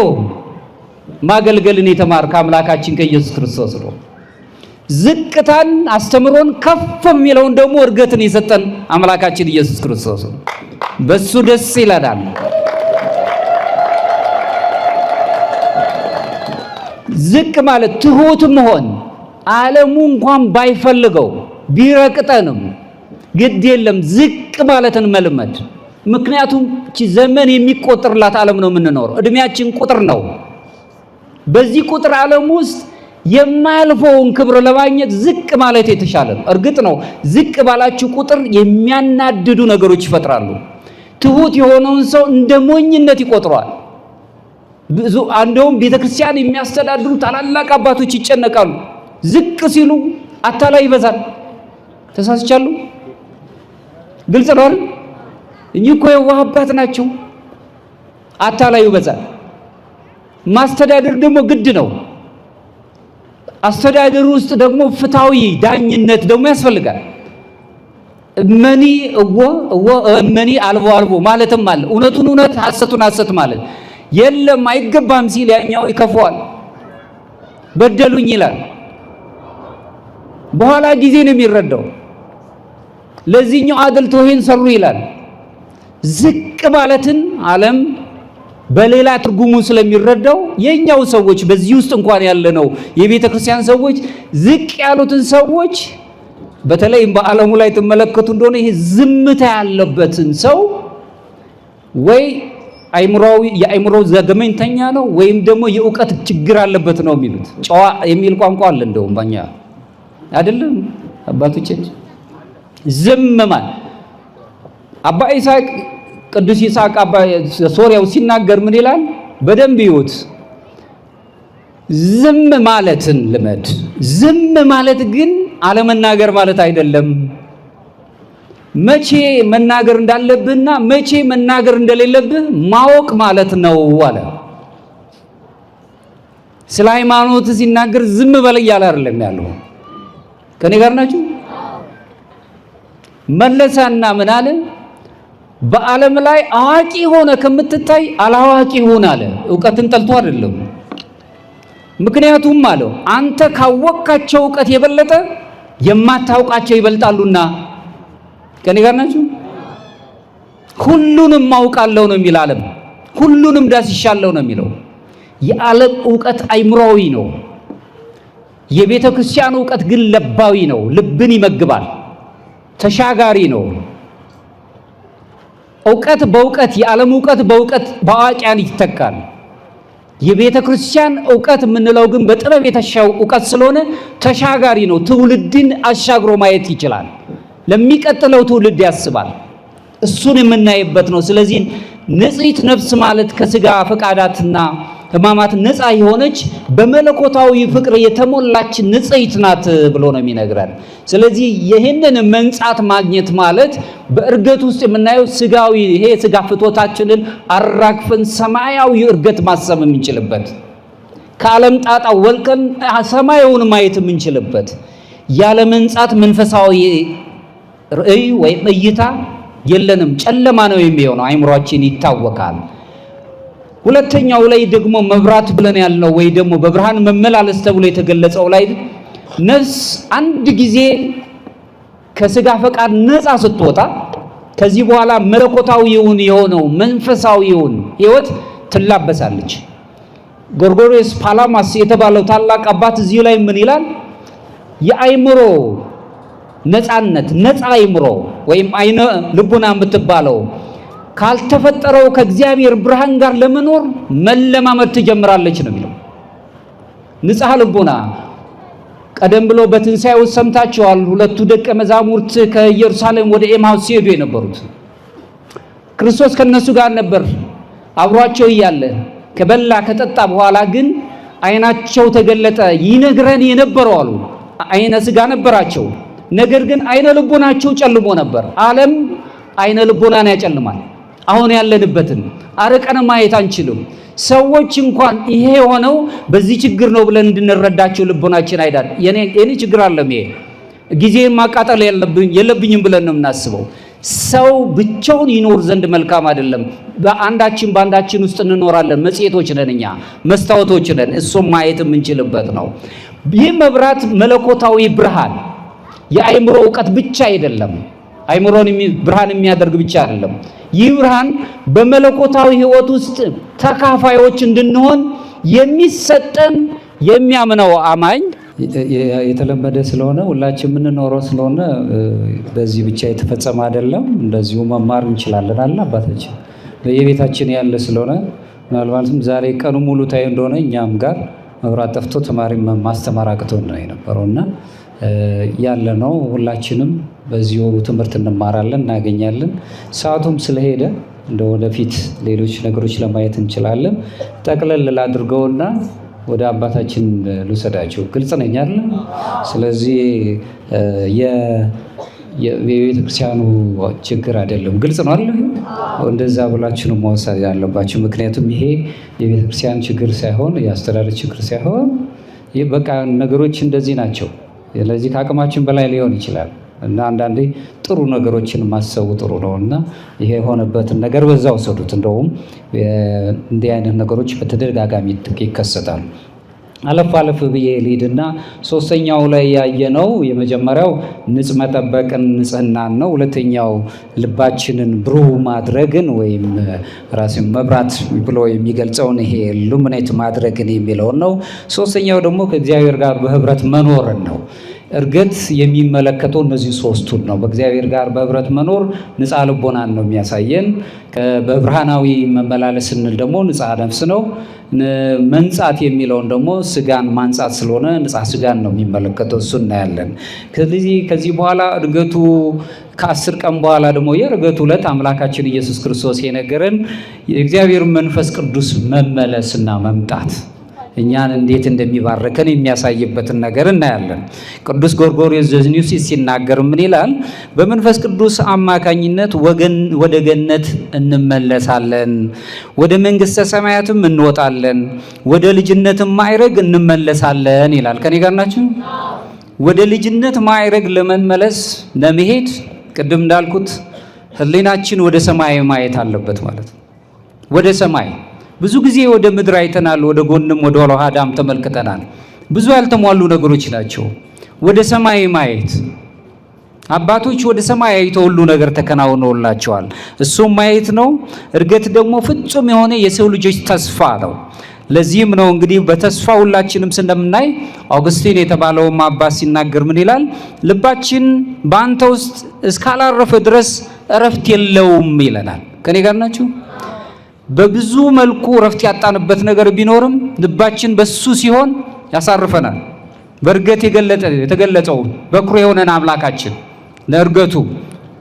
ማገልገልን የተማር ከአምላካችን ከኢየሱስ ክርስቶስ ነው። ዝቅታን አስተምሮን ከፍ የሚለውን ደግሞ እርገትን የሰጠን አምላካችን ኢየሱስ ክርስቶስ በሱ ደስ ይላል። ዝቅ ማለት ትሁት መሆን ዓለሙ እንኳን ባይፈልገው ቢረቅጠንም ግድ የለም ዝቅ ማለትን መልመድ። ምክንያቱም እቺ ዘመን የሚቆጥርላት ዓለም ነው የምንኖረው። እድሜያችን ቁጥር ነው። በዚህ ቁጥር ዓለም ውስጥ የማያልፈውን ክብር ለማግኘት ዝቅ ማለት የተሻለ ነው። እርግጥ ነው ዝቅ ባላችሁ ቁጥር የሚያናድዱ ነገሮች ይፈጥራሉ። ትሁት የሆነውን ሰው እንደ ሞኝነት ይቆጥረዋል። ብዙ እንደውም ቤተክርስቲያን የሚያስተዳድሩ ታላላቅ አባቶች ይጨነቃሉ። ዝቅ ሲሉ አታላይ ይበዛል። ተሳስቻለሁ? ግልጽ ነው አይደል? እኚህ እኮ የዋህ አባት ናቸው። አታላይ ይበዛል። ማስተዳደር ደግሞ ግድ ነው። አስተዳደሩ ውስጥ ደግሞ ፍትሃዊ ዳኝነት ደግሞ ያስፈልጋል። እመኒ እመኒ አልቦ አልቦ ማለትም አለ። እውነቱን እውነት ሐሰቱን ሐሰት ማለት የለም አይገባም ሲል ያኛው ይከፈዋል። በደሉኝ ይላል። በኋላ ጊዜ ነው የሚረዳው። ለዚህኛው አድልቶ ይሄን ሰሩ ይላል። ዝቅ ማለትን ዓለም በሌላ ትርጉሙ ስለሚረዳው የኛው ሰዎች በዚህ ውስጥ እንኳን ያለነው የቤተ ክርስቲያን ሰዎች ዝቅ ያሉትን ሰዎች በተለይም በዓለሙ ላይ ተመለከቱ እንደሆነ ይሄ ዝምታ ያለበትን ሰው ወይ የአእምሮው ዘገመኝተኛ ነው ወይም ደግሞ የእውቀት ችግር አለበት ነው የሚሉት። ጨዋ የሚል ቋንቋ አለ እንደውም ባኛ አይደለም አባቶችን ዝም ማለት አባ ይስሐቅ ቅዱስ ይስሐቅ አባ ሶርያው ሲናገር ምን ይላል? በደንብ ይዩት። ዝም ማለትን ልመድ። ዝም ማለት ግን አለመናገር ማለት አይደለም። መቼ መናገር እንዳለብህና መቼ መናገር እንደሌለብህ ማወቅ ማለት ነው አለ። ስለ ሃይማኖት ሲናገር ዝም በል እያለ አይደለም ያለው። ከኔ ጋር ናችሁ? መለሳና ምን አለ? በዓለም ላይ አዋቂ ሆነ ከምትታይ አላዋቂ ሆነ አለ። ዕውቀትን ጠልቶ አይደለም። ምክንያቱም አለው አንተ ካወቅካቸው ዕውቀት የበለጠ የማታውቃቸው ይበልጣሉና። ከኔ ጋር ናችሁ? ሁሉንም ማውቃለሁ ነው የሚል ዓለም። ሁሉንም ዳስሻለሁ ነው የሚለው። የዓለም ዕውቀት አእምሮአዊ ነው። የቤተ ክርስቲያን ዕውቀት ግን ለባዊ ነው። ልብን ይመግባል። ተሻጋሪ ነው። ዕውቀት በዕውቀት የዓለም ዕውቀት በዕውቀት በአዋቂያን ይተካል። የቤተ ክርስቲያን ዕውቀት የምንለው ግን በጥበብ የተሻው ዕውቀት ስለሆነ ተሻጋሪ ነው። ትውልድን አሻግሮ ማየት ይችላል። ለሚቀጥለው ትውልድ ያስባል። እሱን የምናይበት ነው። ስለዚህ ንጽሕት ነፍስ ማለት ከስጋ ፈቃዳትና ሕማማት ነፃ የሆነች በመለኮታዊ ፍቅር የተሞላች ንጽሕት ናት ብሎ ነው የሚነግረን። ስለዚህ ይህንን መንጻት ማግኘት ማለት በእርገት ውስጥ የምናየው ስጋዊ ይሄ ስጋ ፍቶታችንን አራግፈን ሰማያዊ እርገት ማሰብ የምንችልበት ከዓለም ጣጣ ወልቀን ሰማያዊውን ማየት የምንችልበት ያለ መንጻት መንፈሳዊ ርዕይ ወይም እይታ የለንም። ጨለማ ነው የሚሆነው። አእምሮአችን ይታወካል። ሁለተኛው ላይ ደግሞ መብራት ብለን ያልነው ወይ ደግሞ በብርሃን መመላለስ ተብሎ የተገለጸው ላይ ነፍስ አንድ ጊዜ ከስጋ ፈቃድ ነፃ ስትወጣ ከዚህ በኋላ መለኮታዊውን የሆነው መንፈሳዊውን ሕይወት ትላበሳለች። ጎርጎርዮስ ፓላማስ የተባለው ታላቅ አባት እዚህ ላይ ምን ይላል? የአእምሮ ነፃነት ነፃ አእምሮ ወይም አይነ ልቡና የምትባለው ካልተፈጠረው ከእግዚአብሔር ብርሃን ጋር ለመኖር መለማመድ ትጀምራለች ነው የሚለው። ንጽሐ ልቡና ቀደም ብሎ በትንሣኤው ሰምታችኋል። ሁለቱ ደቀ መዛሙርት ከኢየሩሳሌም ወደ ኤማሁስ ሲሄዱ የነበሩት ክርስቶስ ከነሱ ጋር ነበር አብሯቸው እያለ ከበላ ከጠጣ በኋላ ግን አይናቸው ተገለጠ። ይነግረን የነበረው አሉ አይነ ስጋ ነበራቸው፣ ነገር ግን አይነ ልቦናቸው ጨልሞ ነበር። ዓለም አይነ ልቦናን ያጨልማል። አሁን ያለንበትን አርቀን ማየት አንችልም። ሰዎች እንኳን ይሄ የሆነው በዚህ ችግር ነው ብለን እንድንረዳቸው ልቦናችን አይዳል። የኔ ችግር አለም ይሄ ጊዜን ማቃጠል የለብኝም ብለን ነው የምናስበው። ሰው ብቻውን ይኖር ዘንድ መልካም አይደለም። በአንዳችን ውስጥ እንኖራለን። መጽሔቶች ነን እኛ፣ መስታወቶች ነን። እሱም ማየት የምንችልበት ነው። ይህ መብራት መለኮታዊ ብርሃን የአእምሮ ዕውቀት ብቻ አይደለም። አእምሮን ብርሃን የሚያደርግ ብቻ አይደለም። ይህ ብርሃን በመለኮታዊ ሕይወት ውስጥ ተካፋዮች እንድንሆን የሚሰጠን የሚያምነው አማኝ የተለመደ ስለሆነ ሁላችን የምንኖረው ስለሆነ በዚህ ብቻ የተፈጸመ አይደለም። እንደዚሁ መማር እንችላለን አለ አባታችን በየቤታችን ያለ ስለሆነ ምናልባትም ዛሬ ቀኑ ሙሉ ታይ እንደሆነ እኛም ጋር መብራት ጠፍቶ ተማሪ ማስተማር አቅቶን ነው የነበረውና ያለ ነው። ሁላችንም በዚሁ ትምህርት እንማራለን እናገኛለን። ሰዓቱም ስለሄደ እንደ ወደፊት ሌሎች ነገሮች ለማየት እንችላለን። ጠቅለል ላድርገውና ወደ አባታችን ልውሰዳችሁ። ግልጽ ነኝ አይደል? ስለዚህ የቤተ ክርስቲያኑ ችግር አይደለም። ግልጽ ነው አይደል? እንደዛ ብላችሁ ነው መወሰድ ያለባችሁ። ምክንያቱም ይሄ የቤተ ክርስቲያን ችግር ሳይሆን የአስተዳደር ችግር ሳይሆን በቃ ነገሮች እንደዚህ ናቸው። ስለዚህ ከአቅማችን በላይ ሊሆን ይችላል እና አንዳንዴ ጥሩ ነገሮችን ማሰቡ ጥሩ ነው እና ይሄ የሆነበትን ነገር በዛ ወሰዱት። እንደውም እንዲህ አይነት ነገሮች በተደጋጋሚ ይከሰታሉ። አለፍ ብዬ ልሂድና ሶስተኛው ላይ ያየነው የመጀመሪያው መጠበቅን ንጽህናን ነው። ሁለተኛው ልባችንን ብሩህ ማድረግን ወይም ራስን መብራት ብሎ የሚገልጸውን ይሄ ሉሚኔት ማድረግን የሚለውን ነው። ሶስተኛው ደግሞ ከእግዚአብሔር ጋር በህብረት መኖርን ነው። እርግጥ የሚመለከተው እነዚህ ሶስቱን ነው። በእግዚአብሔር ጋር በህብረት መኖር ንጻ ልቦናን ነው የሚያሳየን። በብርሃናዊ መመላለስ ስንል ደግሞ ንጻ ነፍስ ነው። መንጻት የሚለውን ደግሞ ስጋን ማንጻት ስለሆነ ንጻ ስጋን ነው የሚመለከተው። እሱ እናያለን። ከዚህ በኋላ እርገቱ ከ10 ቀን በኋላ ደግሞ የእርገቱ ዕለት አምላካችን ኢየሱስ ክርስቶስ የነገረን የእግዚአብሔር መንፈስ ቅዱስ መመለስና መምጣት እኛን እንዴት እንደሚባርከን የሚያሳይበትን ነገር እናያለን። ቅዱስ ጎርጎርዮስ ዘኒውሲስ ሲናገር ምን ይላል? በመንፈስ ቅዱስ አማካኝነት ወደ ገነት እንመለሳለን፣ ወደ መንግሥተ ሰማያትም እንወጣለን፣ ወደ ልጅነትም ማዕረግ እንመለሳለን ይላል። ከኔ ጋር ናችሁ? ወደ ልጅነት ማዕረግ ለመሄድ ቅድም እንዳልኩት ህሊናችን ወደ ሰማይ ማየት አለበት ማለት ነው። ወደ ሰማይ ብዙ ጊዜ ወደ ምድር አይተናል፣ ወደ ጎንም ወደ ኋላም ተመልክተናል። ብዙ ያልተሟሉ ነገሮች ናቸው። ወደ ሰማይ ማየት አባቶች ወደ ሰማይ አይተው ሁሉ ነገር ተከናውኖላቸዋል። እሱም ማየት ነው። እርገት ደግሞ ፍጹም የሆነ የሰው ልጆች ተስፋ ነው። ለዚህም ነው እንግዲህ በተስፋ ሁላችንም ስለምናይ አውግስቲን የተባለውም አባት ሲናገር ምን ይላል? ልባችን በአንተ ውስጥ እስካላረፈ ድረስ እረፍት የለውም ይለናል። ከኔ ጋር ናችሁ? በብዙ መልኩ እረፍት ያጣንበት ነገር ቢኖርም ልባችን በሱ ሲሆን ያሳርፈናል። በእርገት የተገለጸው በኩር የሆነን አምላካችን ለእርገቱ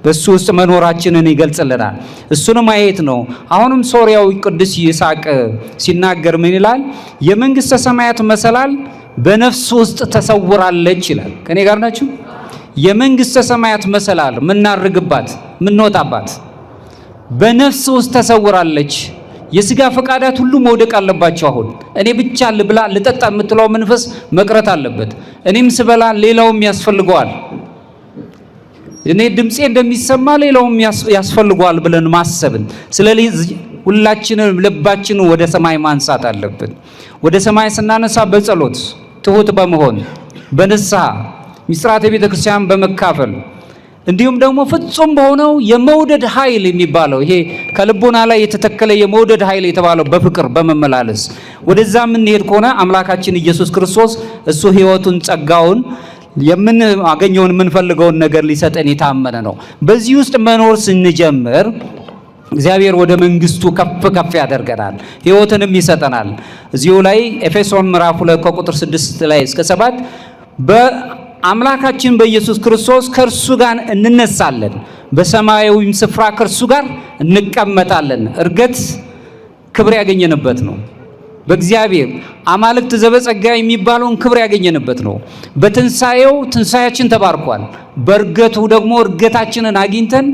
በሱ ውስጥ መኖራችንን ይገልጽልናል። እሱንም ማየት ነው። አሁንም ሶርያዊ ቅዱስ ይስሐቅ ሲናገር ምን ይላል? የመንግሥተ ሰማያት መሰላል በነፍስ ውስጥ ተሰውራለች ይላል። ከኔ ጋር ናችሁ? የመንግሥተ ሰማያት መሰላል ምናርግባት ምንወጣባት በነፍስ ውስጥ ተሰውራለች። የስጋ ፈቃዳት ሁሉ መውደቅ አለባቸው። አሁን እኔ ብቻ ልብላ ልጠጣ የምትለው መንፈስ መቅረት አለበት። እኔም ስበላ ሌላውም ያስፈልገዋል፣ እኔ ድምጼ እንደሚሰማ ሌላውም ያስፈልገዋል ብለን ማሰብን። ስለዚህ ሁላችንም ልባችንን ወደ ሰማይ ማንሳት አለብን። ወደ ሰማይ ስናነሳ በጸሎት ትሁት በመሆን በንስሐ ምስጢራተ ቤተ ክርስቲያን በመካፈል እንዲሁም ደግሞ ፍጹም በሆነው የመውደድ ኃይል የሚባለው ይሄ ከልቦና ላይ የተተከለ የመውደድ ኃይል የተባለው በፍቅር በመመላለስ ወደዛ የምንሄድ ከሆነ አምላካችን ኢየሱስ ክርስቶስ እሱ ሕይወቱን ጸጋውን የምናገኘውን የምንፈልገውን ነገር ሊሰጠን የታመነ ነው። በዚህ ውስጥ መኖር ስንጀምር እግዚአብሔር ወደ መንግስቱ ከፍ ያደርገናል፣ ሕይወትንም ይሰጠናል። እዚሁ ላይ ኤፌሶን ምዕራፍ 2 ከቁጥር 6 ላይ እስከ 7 አምላካችን በኢየሱስ ክርስቶስ ከእርሱ ጋር እንነሳለን፣ በሰማያዊም ስፍራ ከእርሱ ጋር እንቀመጣለን። እርገት ክብር ያገኘንበት ነው። በእግዚአብሔር አማልክት ዘበጸጋ የሚባለውን ክብር ያገኘንበት ነው። በትንሣኤው ትንሣኤያችን ተባርኳል። በእርገቱ ደግሞ እርገታችንን አግኝተን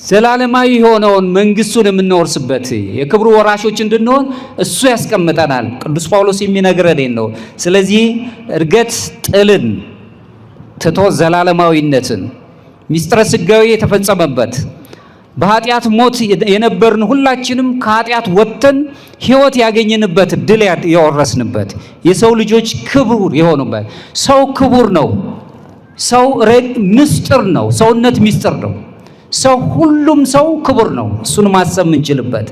ዘላለማዊ የሆነውን መንግስቱን የምንወርስበት የክብሩ ወራሾች እንድንሆን እሱ ያስቀምጠናል። ቅዱስ ጳውሎስ የሚነግረን ነው። ስለዚህ እርገት ጥልን ትቶ ዘላለማዊነትን ምስጢረ ሥጋዌ የተፈጸመበት በኃጢአት ሞት የነበርን ሁላችንም ከኃጢአት ወጥተን ሕይወት ያገኘንበት ድል ያወረስንበት የሰው ልጆች ክቡር የሆኑበት ሰው ክቡር ነው። ሰው ምስጢር ነው። ሰውነት ምስጢር ነው። ሰው ሁሉም ሰው ክቡር ነው። እሱን ማሰብ እንችልበት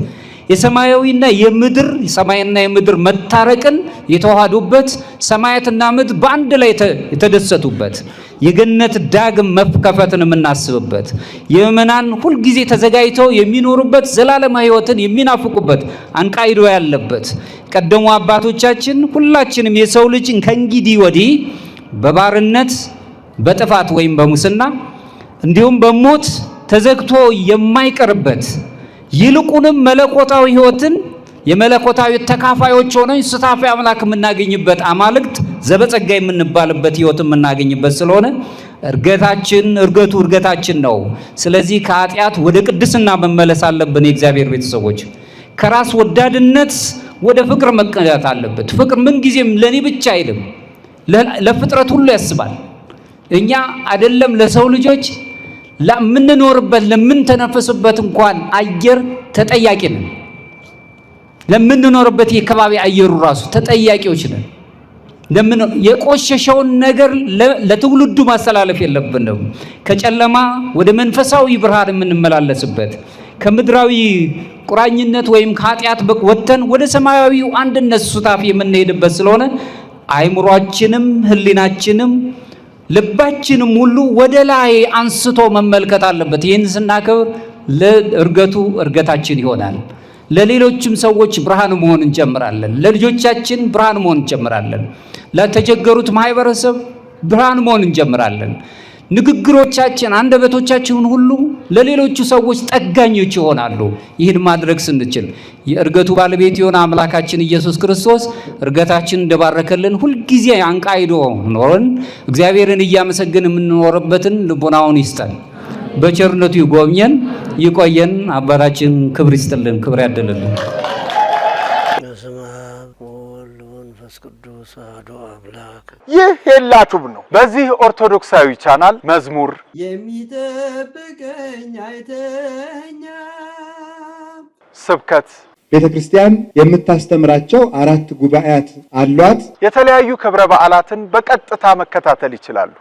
የሰማያዊና የምድር ሰማይና የምድር መታረቅን የተዋሃዱበት ሰማያትና ምድር በአንድ ላይ የተደሰቱበት የገነት ዳግም መከፈትን የምናስብበት የምእመናን ሁል ጊዜ ተዘጋጅተው የሚኖሩበት ዘላለማዊ ሕይወትን የሚናፍቁበት አንቃይዶ ያለበት ቀደሙ አባቶቻችን ሁላችንም የሰው ልጅ ከእንግዲህ ወዲህ በባርነት በጥፋት ወይም በሙስና እንዲሁም በሞት ተዘግቶ የማይቀርበት ይልቁንም መለኮታዊ ሕይወትን የመለኮታዊ ተካፋዮች ሆነን ስታፋ አምላክ የምናገኝበት አማልክት ዘበጸጋ የምንባልበት ሕይወት የምናገኝበት ስለሆነ እርገታችን ነው። ስለዚህ ከኃጢአት ወደ ቅድስና መመለስ አለብን። የእግዚአብሔር ቤተሰቦች ከራስ ወዳድነት ወደ ፍቅር መቀዳት አለበት። ፍቅር ምን ጊዜም ለኔ ብቻ አይልም፣ ለፍጥረት ሁሉ ያስባል። እኛ አይደለም ለሰው ልጆች ለምንኖርበት ለምንተነፍስበት እንኳን አየር ተጠያቂ ነን። ለምንኖርበት የከባቢ አየሩ ራሱ ተጠያቂዎች ነን። የቆሸሸውን ነገር ለትውልዱ ማስተላለፍ የለብንም። ከጨለማ ወደ መንፈሳዊ ብርሃን የምንመላለስበት ከምድራዊ ቁራኝነት ወይም ከኃጢአት ወጥተን ወደ ሰማያዊው አንድነት ሱታፊ የምንሄድበት ስለሆነ አይምሯችንም ህሊናችንም ልባችንም ሁሉ ወደ ላይ አንስቶ መመልከት አለበት። ይህን ስናከብር እርገታችን ይሆናል። ለሌሎችም ሰዎች ብርሃን መሆን እንጀምራለን። ለልጆቻችን ብርሃን መሆን እንጀምራለን። ለተቸገሩት ማህበረሰብ ብርሃን መሆን እንጀምራለን። ንግግሮቻችን አንደበቶቻችን ሁሉ ለሌሎቹ ሰዎች ጠጋኞች ይሆናሉ። ይህን ማድረግ ስንችል የእርገቱ ባለቤት የሆነ አምላካችን ኢየሱስ ክርስቶስ እርገታችን እንደባረከልን ሁልጊዜ አንቃይዶ ኖረን እግዚአብሔርን እያመሰገን የምንኖርበትን ልቦናውን ይስጠን፣ በቸርነቱ ይጎብኘን፣ ይቆየን። አባታችን ክብር ይስጥልን፣ ክብር ያደለልን። ቅዱስ አሐዱ አምላክ። ይህ ሄላቱብ ነው። በዚህ ኦርቶዶክሳዊ ቻናል መዝሙር የሚጠብቀኝ አይተኛ፣ ስብከት፣ ቤተ ክርስቲያን የምታስተምራቸው 4 ጉባኤያት አሏት። የተለያዩ ክብረ በዓላትን በቀጥታ መከታተል ይችላሉ።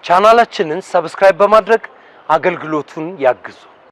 ቻናላችንን ሰብስክራይብ በማድረግ አገልግሎቱን ያግዙ።